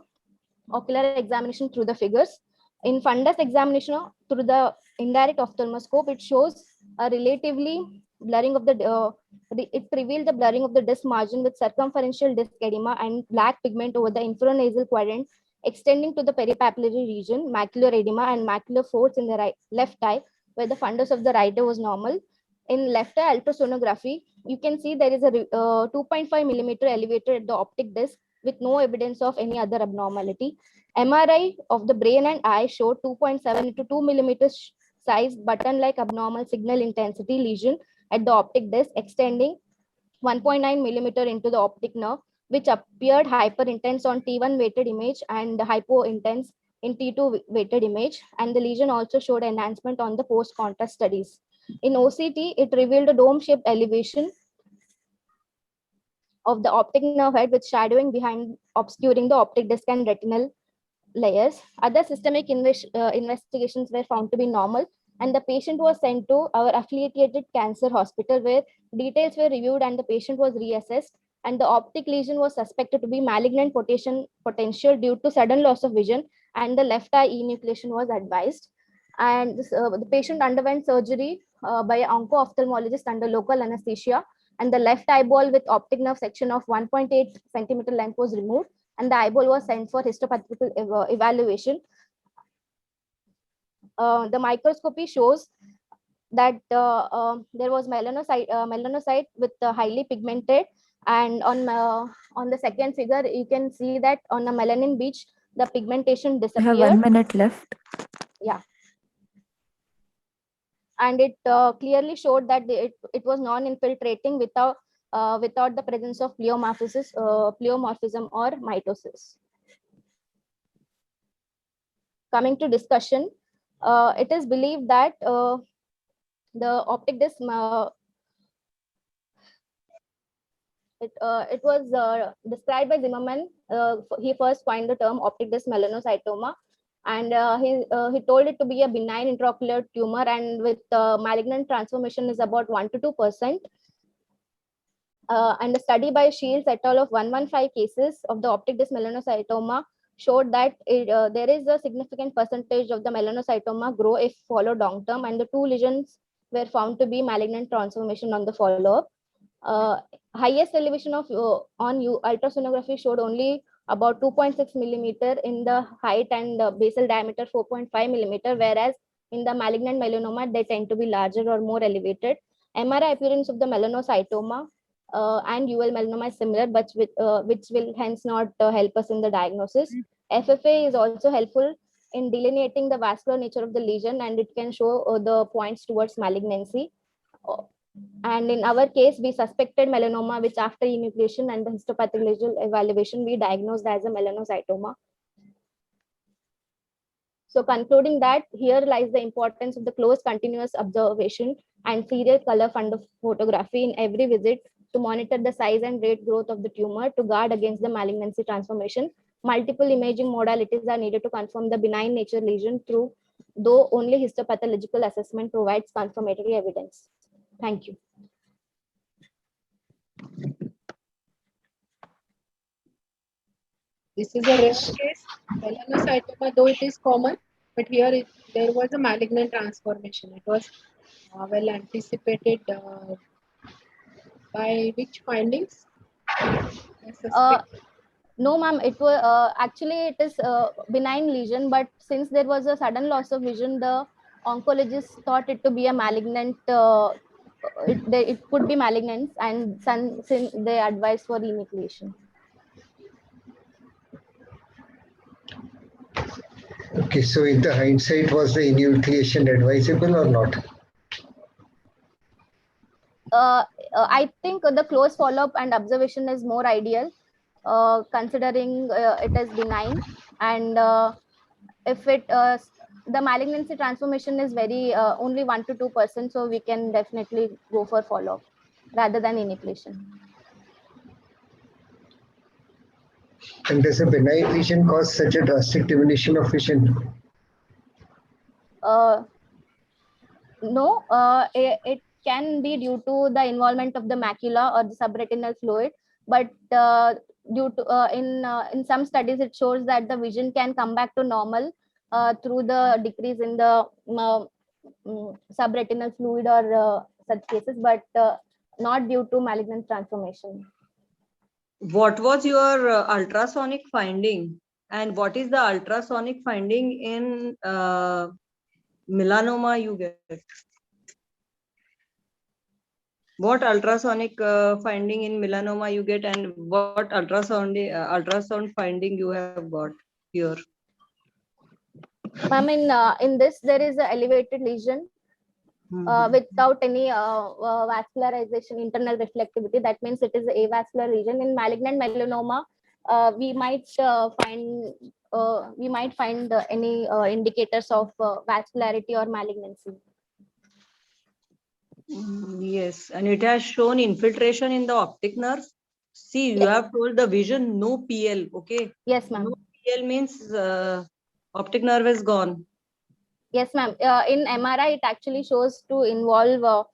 ocular examination through the figures. In fundus examination through the indirect ophthalmoscope, it shows a relatively blurring of it revealed the blurring of the disc margin with circumferential disc edema and black pigment over the infranasal quadrant extending to the peripapillary region, macular edema and macular force in the left eye, where the fundus of the right eye was normal. In left eye ultrasonography, you can see there is a 2.5 millimeter elevator at the optic disc with no evidence of any other abnormality. MRI of the brain and eye showed 2.7 into 2 millimeters size button-like abnormal signal intensity lesion at the optic disc extending 1.9 millimeter into the optic nerve, which appeared hyper-intense on T1 weighted image and hypo-intense in T2 weighted image. And the lesion also showed enhancement on the post-contrast studies. In OCT, it revealed a dome-shaped elevation of the optic nerve head with shadowing behind, obscuring the optic disc and retinal layers. Other systemic investigations were found to be normal, and the patient was sent to our affiliated cancer hospital where details were reviewed and the patient was reassessed, and the optic lesion was suspected to be malignant potential due to sudden loss of vision, and the left eye enucleation was advised. And the patient underwent surgery by an onco-ophthalmologist under local anesthesia, and the left eyeball with optic nerve section of 1.8 centimeter length was removed, and the eyeball was sent for histopathological evaluation. The microscopy shows that there was melanocyte with highly pigmented, and on the second figure you can see that on a melanin beach the pigmentation I have disappeared. 1 minute left. Yeah. And it clearly showed that it was non-infiltrating without the presence of pleomorphism or mitosis. Coming to discussion, it is believed that the optic disc it was described by Zimmerman. He first coined the term optic disc melanocytoma, and he told it to be a benign intraocular tumor, and with malignant transformation is about 1 to 2%. And a study by Shields et al. Of 115 cases of the optic disc melanocytoma showed that there is a significant percentage of the melanocytoma grow if followed long term, and the 2 lesions were found to be malignant transformation on the follow-up. Highest elevation of on ultrasonography showed only about 2.6 millimeter in the height and basal diameter 4.5 millimeter, whereas in the malignant melanoma they tend to be larger or more elevated. MRI appearance of the melanocytoma and UL melanoma is similar, but which will hence not help us in the diagnosis. FFA is also helpful in delineating the vascular nature of the lesion, and it can show the points towards malignancy. And in our case, we suspected melanoma, which after enucleation and the histopathological evaluation, we diagnosed as a melanocytoma. So concluding that, here lies the importance of the close continuous observation and serial color photography in every visit to monitor the size and rate growth of the tumor to guard against the malignancy transformation. Multiple imaging modalities are needed to confirm the benign nature lesion through, though only histopathological assessment provides confirmatory evidence. Thank you. This is a rare case. Melanocytoma, though it is common, but here there was a malignant transformation. It was well anticipated by which findings? No, ma'am. It was actually it is a benign lesion, but since there was a sudden loss of vision, the oncologist thought it to be a malignant. It could be malignant, and since they advised for enucleation. Okay, so in the hindsight, was the enucleation advisable or not? I think the close follow-up and observation is more ideal, considering it is benign, and if the malignancy transformation is very only 1 to 2%, so we can definitely go for follow-up rather than enucleation. And does a benign lesion cause such a drastic diminution of vision? No, it can be due to the involvement of the macula or the subretinal fluid, but due to in some studies it shows that the vision can come back to normal through the decrease in the subretinal fluid or such cases, but not due to malignant transformation. What was your ultrasonic finding, and what is the ultrasonic finding in melanoma you get? What ultrasonic finding in melanoma you get, and what ultrasound finding you have got here? Ma'am, in this there is an elevated lesion without any vascularization, internal reflectivity. That means it is an avascular lesion. In malignant melanoma, we might find any indicators of vascularity or malignancy. Yes, and it has shown infiltration in the optic nerve. See, you have told the vision, no PL, okay? Yes, ma'am. No PL means optic nerve is gone. Yes, ma'am. In MRI, it actually shows to involve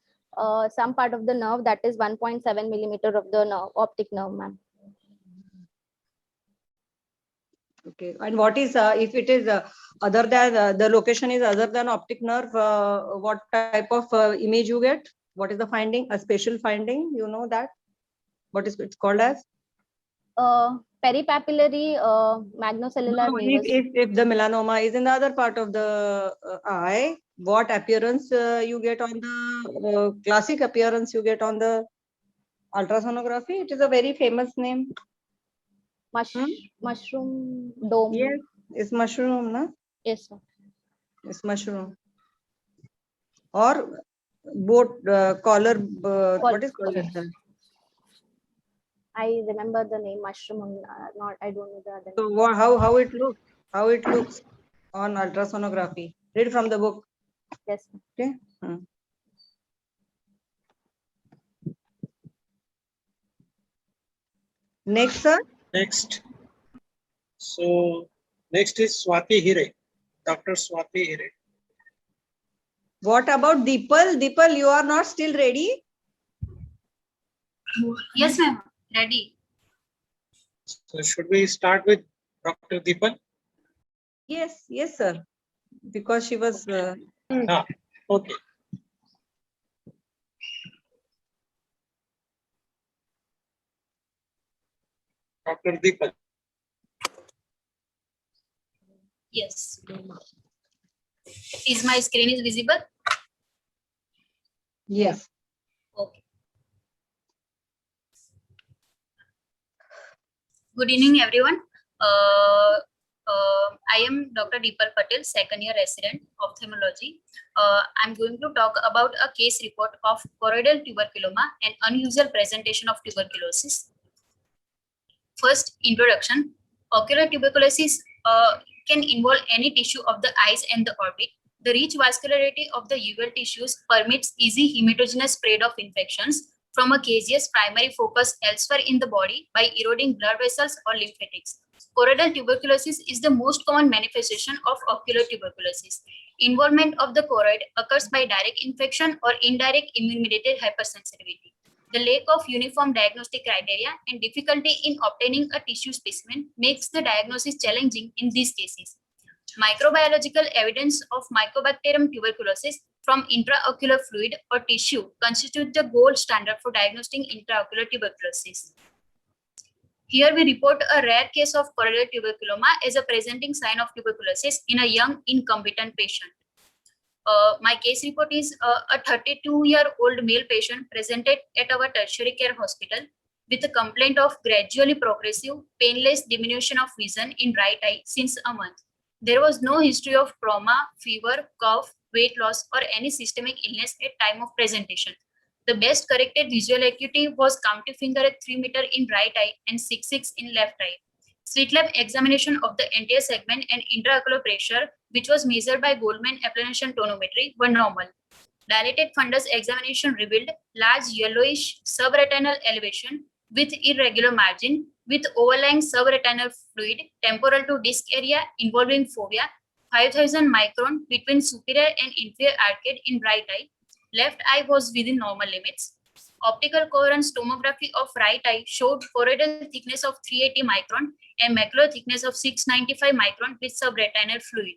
some part of the nerve, that is 1.7 millimeter of the nerve, optic nerve, ma'am. Okay, and what is if it is other than the location is other than optic nerve, what type of image you get? What is the finding? A special finding, you know that? What is it's called as? Peripapillary magnocellular No, nevus. if the melanoma is in the other part of the eye, what appearance you get on the classic appearance you get on the ultrasonography? It is a very famous name. Mushroom dome. Yes, it's mushroom, na? Yes, sir. It's mushroom. Or boat collar. What is called that? I remember the name mushroom. Not. I don't know the other So name. how it looks? How it looks on ultrasonography? Read from the book. Yes. Okay. Next, sir. Next. So next is Swati Hire, Dr. Swati Hire. What about Deepal? Deepal, you are not still ready? Yes, ma'am. Ready. So should we start with Dr. Deepal? Yes, yes, sir. Because she was. Okay. Dr. Deepal. Yes. Is my screen is visible? Yes. Okay. Good evening, everyone. I am Dr. Deepal Patel, second year resident ophthalmology. I'm going to talk about a case report of choroidal tuberculoma and unusual presentation of tuberculosis. First, introduction. Ocular tuberculosis can involve any tissue of the eyes and the orbit. The rich vascularity of the uveal tissues permits easy hematogenous spread of infections from a caseous primary focus elsewhere in the body by eroding blood vessels or lymphatics. Choroidal tuberculosis is the most common manifestation of ocular tuberculosis. Involvement of the choroid occurs by direct infection or indirect immune-mediated hypersensitivity. The lack of uniform diagnostic criteria and difficulty in obtaining a tissue specimen makes the diagnosis challenging in these cases. Microbiological evidence of Mycobacterium tuberculosis from intraocular fluid or tissue constitute the gold standard for diagnosing intraocular tuberculosis. Here we report a rare case of choroidal tuberculoma as a presenting sign of tuberculosis in a young incompetent patient. My case report is a 32-year-old male patient presented at our tertiary care hospital with a complaint of gradually progressive, painless diminution of vision in right eye since a month. There was no history of trauma, fever, cough, weight loss, or any systemic illness at time of presentation. The best corrected visual acuity was counting finger at 3 meters in right eye and 6.6 in left eye. Slit lamp examination of the anterior segment and intraocular pressure, which was measured by Goldman applanation tonometry, were normal. Dilated fundus examination revealed large yellowish subretinal elevation with irregular margin, with overlying subretinal fluid temporal to disc area involving fovea, 5000 micron between superior and inferior arcade in right eye. Left eye was within normal limits. Optical coherence tomography of right eye showed choroidal thickness of 380 micron and macular thickness of 695 micron with subretinal fluid.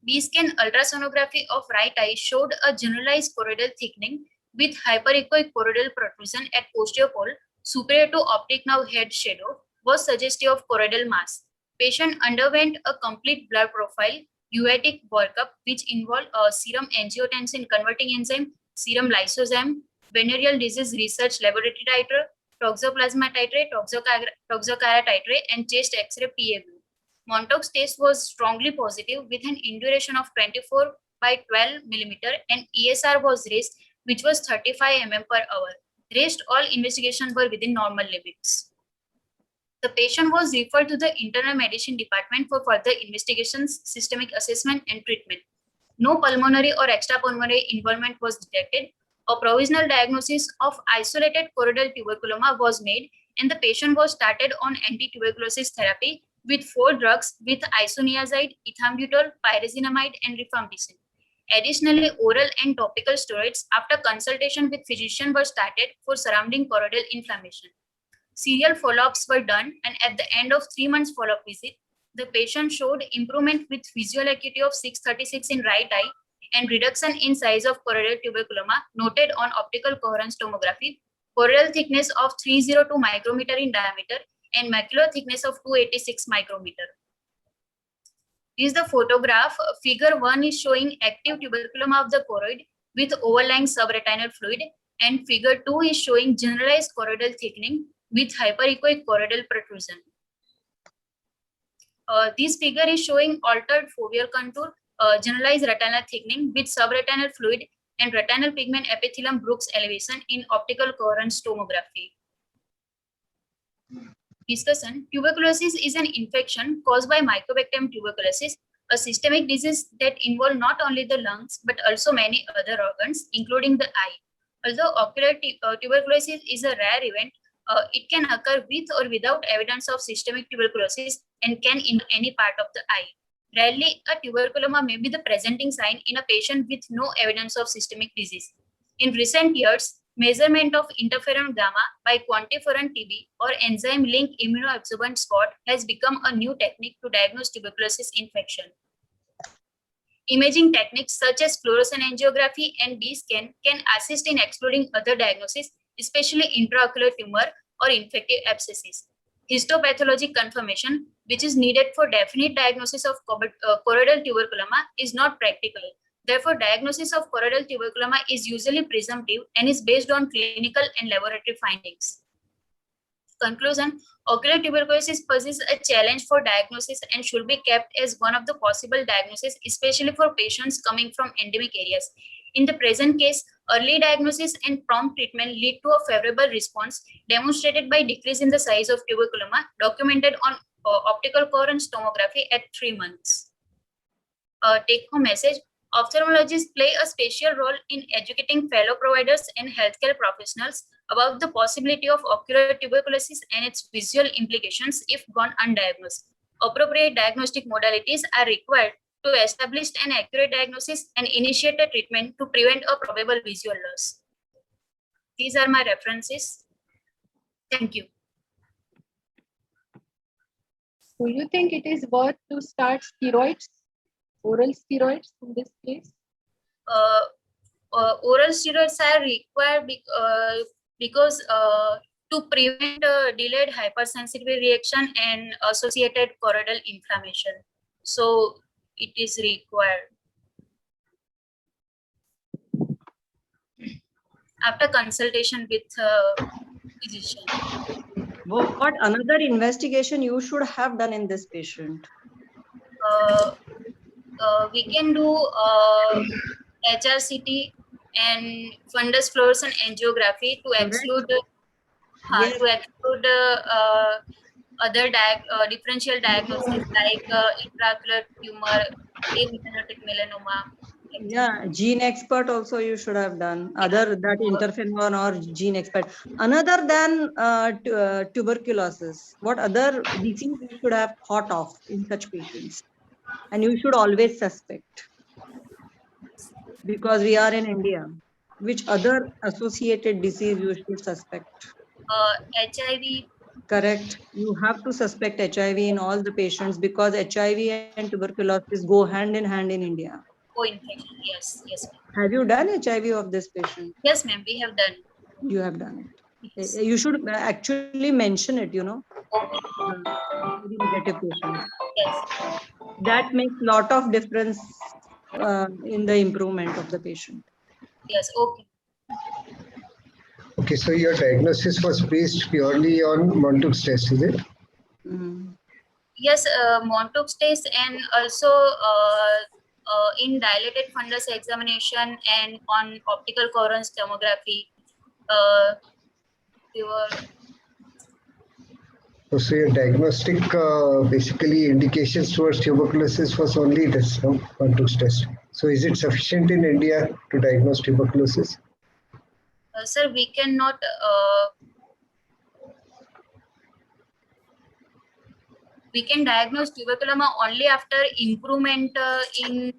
B-scan ultrasonography of right eye showed a generalized choroidal thickening with hyperechoic choroidal protrusion at posterior pole superior to optic nerve head shadow was suggestive of choroidal mass. Patient underwent a complete blood profile uveitic workup which involved serum angiotensin converting enzyme, serum lysozyme, venereal disease research laboratory titer, toxoplasma titrate, toxocara titrate, and chest X-ray PA view. Montauk's test was strongly positive with an induration of 24 by 12 millimeter and ESR was raised, which was 35 mm per hour. Rest all investigations were within normal limits. The patient was referred to the internal medicine department for further investigations, systemic assessment, and treatment. No pulmonary or extrapulmonary involvement was detected. A provisional diagnosis of isolated choroidal tuberculoma was made, and the patient was started on anti-tuberculosis therapy with 4 drugs with isoniazid, ethambutol, pyrazinamide, and rifampicin. Additionally, oral and topical steroids after consultation with physician were started for surrounding choroidal inflammation. Serial follow-ups were done, and at the end of 3 months follow-up visit, the patient showed improvement with visual acuity of 636 in right eye and reduction in size of choroidal tuberculoma noted on optical coherence tomography, choroidal thickness of 302 micrometer in diameter, and macular thickness of 286 micrometer. This is the photograph. Figure 1 is showing active tuberculoma of the choroid with overlying subretinal fluid, and figure 2 is showing generalized choroidal thickening with hyperechoic choroidal protrusion. This figure is showing altered foveal contour, generalized retinal thickening with subretinal fluid and retinal pigment epithelium Brooks elevation in optical coherence tomography. Discussion. Tuberculosis is an infection caused by Mycobacterium tuberculosis, a systemic disease that involves not only the lungs but also many other organs, including the eye. Although ocular tuberculosis is a rare event, it can occur with or without evidence of systemic tuberculosis and can in any part of the eye. Rarely, a tuberculoma may be the presenting sign in a patient with no evidence of systemic disease. In recent years, measurement of interferon gamma by quantiferon TB or enzyme-linked immunoabsorbent spot has become a new technique to diagnose tuberculosis infection. Imaging techniques such as fluorescent angiography and B-scan can assist in exploring other diagnoses, especially intraocular tumor or infective abscesses. Histopathologic confirmation, which is needed for definite diagnosis of choroidal tuberculoma, is not practical. Therefore, diagnosis of choroidal tuberculoma is usually presumptive and is based on clinical and laboratory findings. Conclusion. Ocular tuberculosis poses a challenge for diagnosis and should be kept as one of the possible diagnoses, especially for patients coming from endemic areas. In the present case, early diagnosis and prompt treatment lead to a favorable response demonstrated by decrease in the size of tuberculoma documented on optical coherence tomography at 3 months. Take-home message. Ophthalmologists play a special role in educating fellow providers and healthcare professionals about the possibility of ocular tuberculosis and its visual implications if gone undiagnosed. Appropriate diagnostic modalities are required to establish an accurate diagnosis and initiate a treatment to prevent a probable visual loss. These are my references. Thank you. Do you think it is worth to start steroids, oral steroids in this case? Oral steroids are required because to prevent delayed hypersensitivity reaction and associated choroidal inflammation. So it is required. After consultation with physician. What another investigation you should have done in this patient? We can do HRCT and fundus fluorescent angiography to exclude other differential diagnoses like intraocular tumor, amesotic melanoma. Yeah, gene expert also you should have done. Other that interferon or gene expert. Another than tuberculosis, what other disease you should have thought of in such patients? And you should always suspect, because we are in India. Which other associated disease you should suspect? HIV. Correct. You have to suspect HIV in all the patients because HIV and tuberculosis go hand in hand in India. Co-infection. Yes, yes. Have you done HIV of this patient? Yes, ma'am. We have done. You have done it. Yes. You should actually mention it. You know. Negative patients. Yes. That makes a lot of difference in the improvement of the patient. Yes. Okay. Okay, so your diagnosis was based purely on Montague's test, is it? Yes, Montague's test and also in dilated fundus examination and on optical coherence tomography. So your diagnostic basically indications towards tuberculosis was only this, no? Montague's test. So is it sufficient in India to diagnose tuberculosis? Sir, we cannot we can diagnose tuberculoma only after improvement in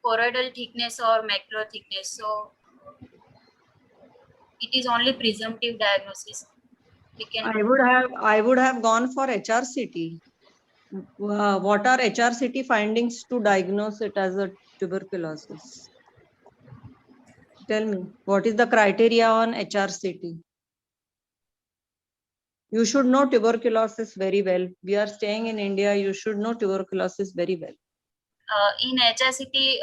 choroidal thickness or macular thickness. So it is only presumptive diagnosis. We can. I would have gone for HRCT. What are HRCT findings to diagnose it as a tuberculosis? Tell me, what is the criteria on HRCT? You should know tuberculosis very well. We are staying in India. You should know tuberculosis very well. In HRCT,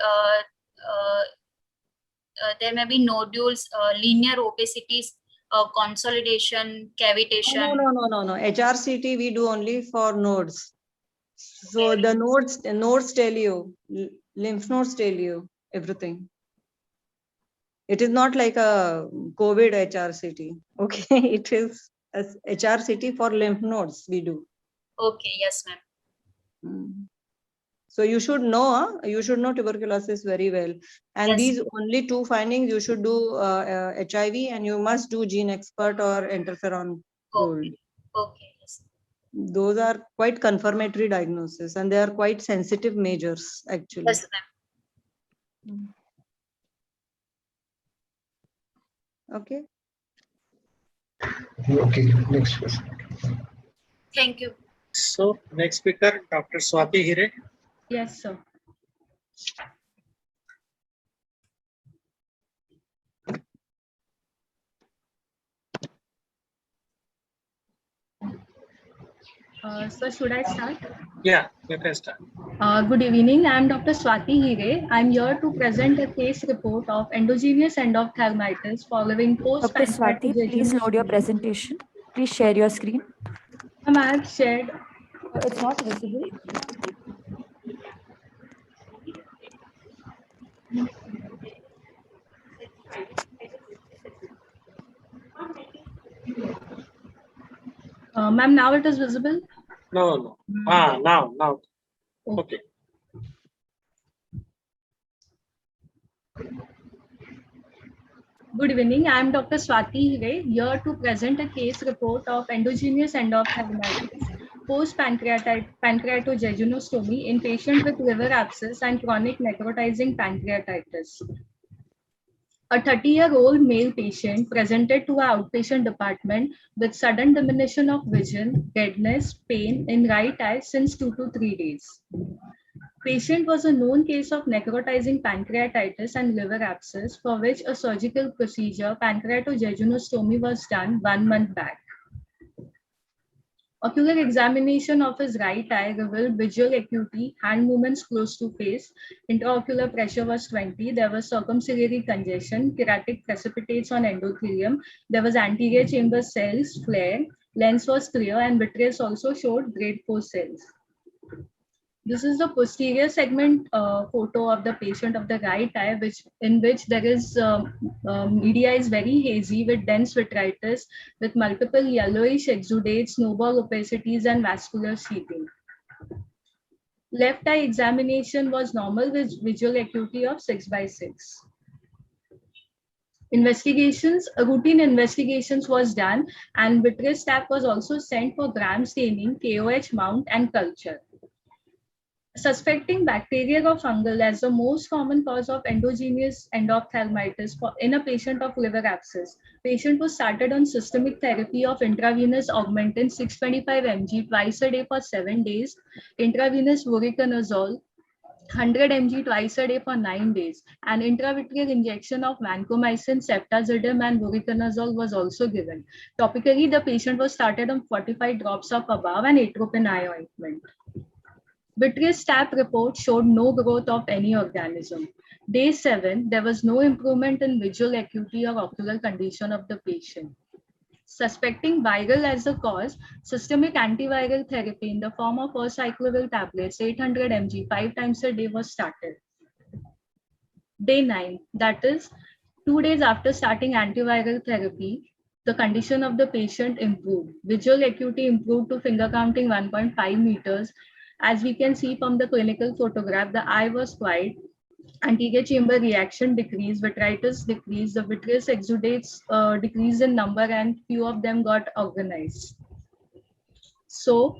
there may be nodules, linear opacities, consolidation, cavitation? No. HRCT we do only for nodes. So the nodes tell you, lymph nodes tell you everything. It is not like a COVID HRCT. Okay, it is a HRCT for lymph nodes we do. Okay, yes, ma'am. So you should know, tuberculosis very well. And Yes. these only two findings you should do HIV, and you must do gene expert or interferon gold. Okay, yes. Those are quite confirmatory diagnosis, and they are quite sensitive measures actually. Yes, ma'am. Okay. Okay, next person. Thank you. So next speaker, Dr. Swati Hire. Yes, sir. So should I start? Yeah, you can start. Good evening. I am Dr. Swati Hire. I am here to present a case report of endogenous endophthalmitis following post. Dr. Swati, please load your presentation. Please share your screen. I have shared. It's not visible. Ma'am, now it is visible? No. Now. Okay. Good evening. I am Dr. Swati Hire, here to present a case report of endogenous endophthalmitis post-pancreatojejunostomy in patient with liver abscess and chronic necrotizing pancreatitis. A 30-year-old male patient presented to our outpatient department with sudden diminution of vision, redness, pain in right eye since 2 to 3 days. Patient was a known case of necrotizing pancreatitis and liver abscess, for which a surgical procedure, pancreatojejunostomy, was done 1 month back. Ocular examination of his right eye revealed visual acuity, hand movements close to face, intraocular pressure was 20, there was circumciliary congestion, keratic precipitates on endothelium, there was anterior chamber cells, flare, lens was clear, and vitreous also showed grade 4 cells. This is the posterior segment photo of the patient of the right eye, in which there is media is very hazy with dense vitritis, with multiple yellowish exudates, snowball opacities, and vascular sheathing. Left eye examination was normal with visual acuity of 6/6. Routine investigations was done, and vitreous tap was also sent for gram staining, KOH mount, and culture. Suspecting bacterial or fungal as the most common cause of endogenous endophthalmitis in a patient of liver abscess, patient was started on systemic therapy of intravenous augmentin 625 mg twice a day for 7 days, intravenous voriconazole 100 mg twice a day for 9 days, and intravitreal injection of vancomycin, ceftazidime, and voriconazole was also given. Topically, the patient was started on 45 drops of above and atropine eye ointment. Vitreous tap report showed no growth of any organism. Day 7, there was no improvement in visual acuity or ocular condition of the patient. Suspecting viral as the cause, systemic antiviral therapy in the form of acyclovir tablets 800 mg 5 times a day was started. Day 9, that is 2 days after starting antiviral therapy, the condition of the patient improved. Visual acuity improved to finger counting 1.5 meters. As we can see from the clinical photograph, the eye was quiet, anterior chamber reaction decreased, vitritis decreased, the vitreous exudates decreased in number, and few of them got organized. So,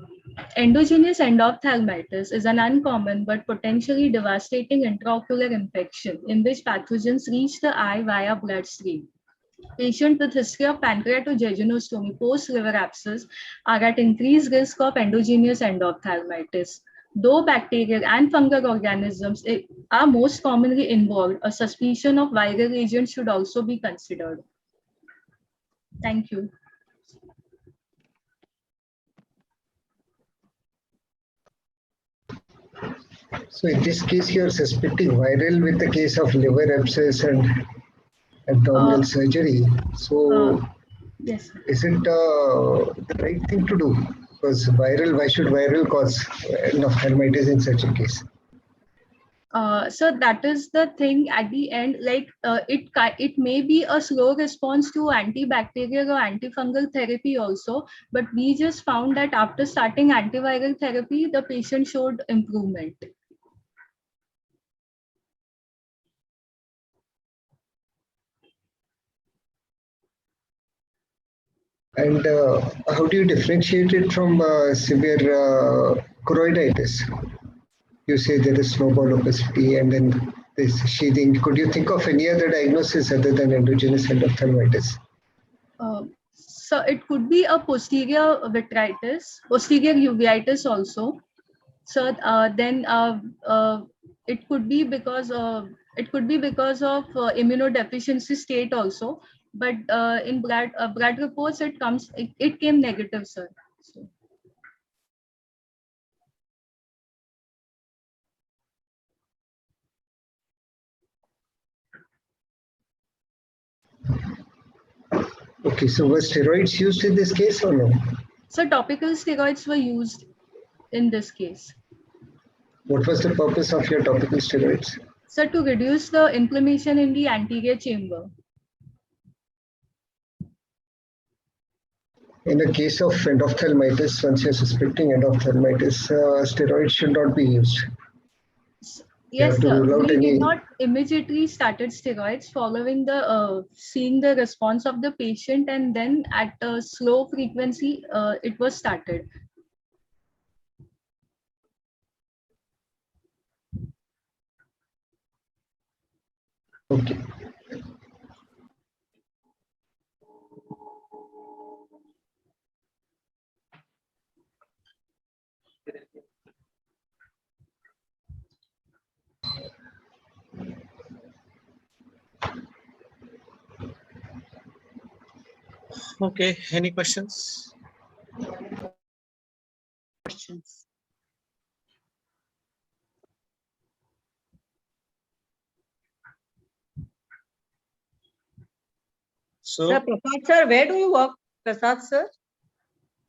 endogenous endophthalmitis is an uncommon but potentially devastating intraocular infection in which pathogens reach the eye via bloodstream. Patients with history of pancreatojejunostomy post-liver abscess are at increased risk of endogenous endophthalmitis. Though bacterial and fungal organisms are most commonly involved, a suspicion of viral agents should also be considered. Thank you. So in this case, you are suspecting viral with the case of liver abscess and abdominal surgery. So Yes. Is it the right thing to do? Because why should viral cause endophthalmitis in such a case? So that is the thing at the end, like it may be a slow response to antibacterial or antifungal therapy also, but we just found that after starting antiviral therapy, the patient showed improvement. And how do you differentiate it from severe choroiditis? You say there is snowball opacity and then this sheathing. Could you think of any other diagnosis other than endogenous endophthalmitis? So it could be a posterior vitritis, posterior uveitis also. So then it could be because of immunodeficiency state also. But in blood reports, it came negative, sir. So. Okay, so were steroids used in this case or no? So topical steroids were used in this case. What was the purpose of your topical steroids? So to reduce the inflammation in the anterior chamber. In a case of endophthalmitis, once you're suspecting endophthalmitis, steroids should not be used. Yes, sir. We did not immediately started steroids following the seeing the response of the patient, and then at a slow frequency, it was started. Okay. Okay, any questions? Questions. So, Sir, Prasad sir, where do you work, Prasad sir?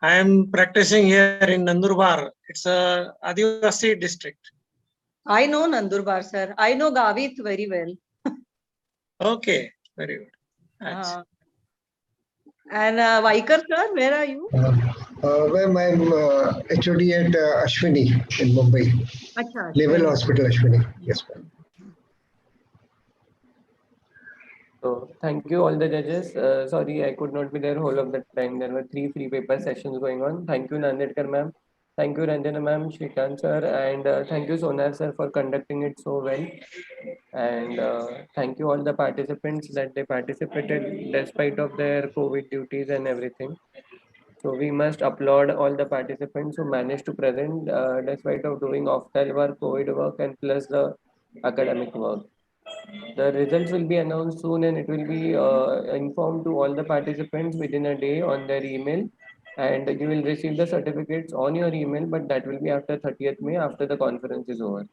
I am practicing here in Nandurbar. It's a Adivasi district. I know Nandurbar, sir. I know Gavit very well. Okay, very good. And Vaikar sir, where are you? Well, I'm HOD at Ashwini in Mumbai. Achha, Level Hospital, Ashwini. Yes, ma'am. So thank you all the judges. Sorry, I could not be there whole of the time. There were 3 free paper sessions going on. Thank you, Nandedkar ma'am. Thank you, Ranjana ma'am, Shrikant sir, and thank you, Sonar sir, for conducting it so well. And thank you all the participants that they participated despite of their COVID duties and everything. So we must applaud all the participants who managed to present despite of doing off-tel work, COVID work, and plus the academic work. The results will be announced soon and it will be informed to all the participants within a day on their email, and you will receive the certificates on your email, but that will be after 30th May after the conference is over.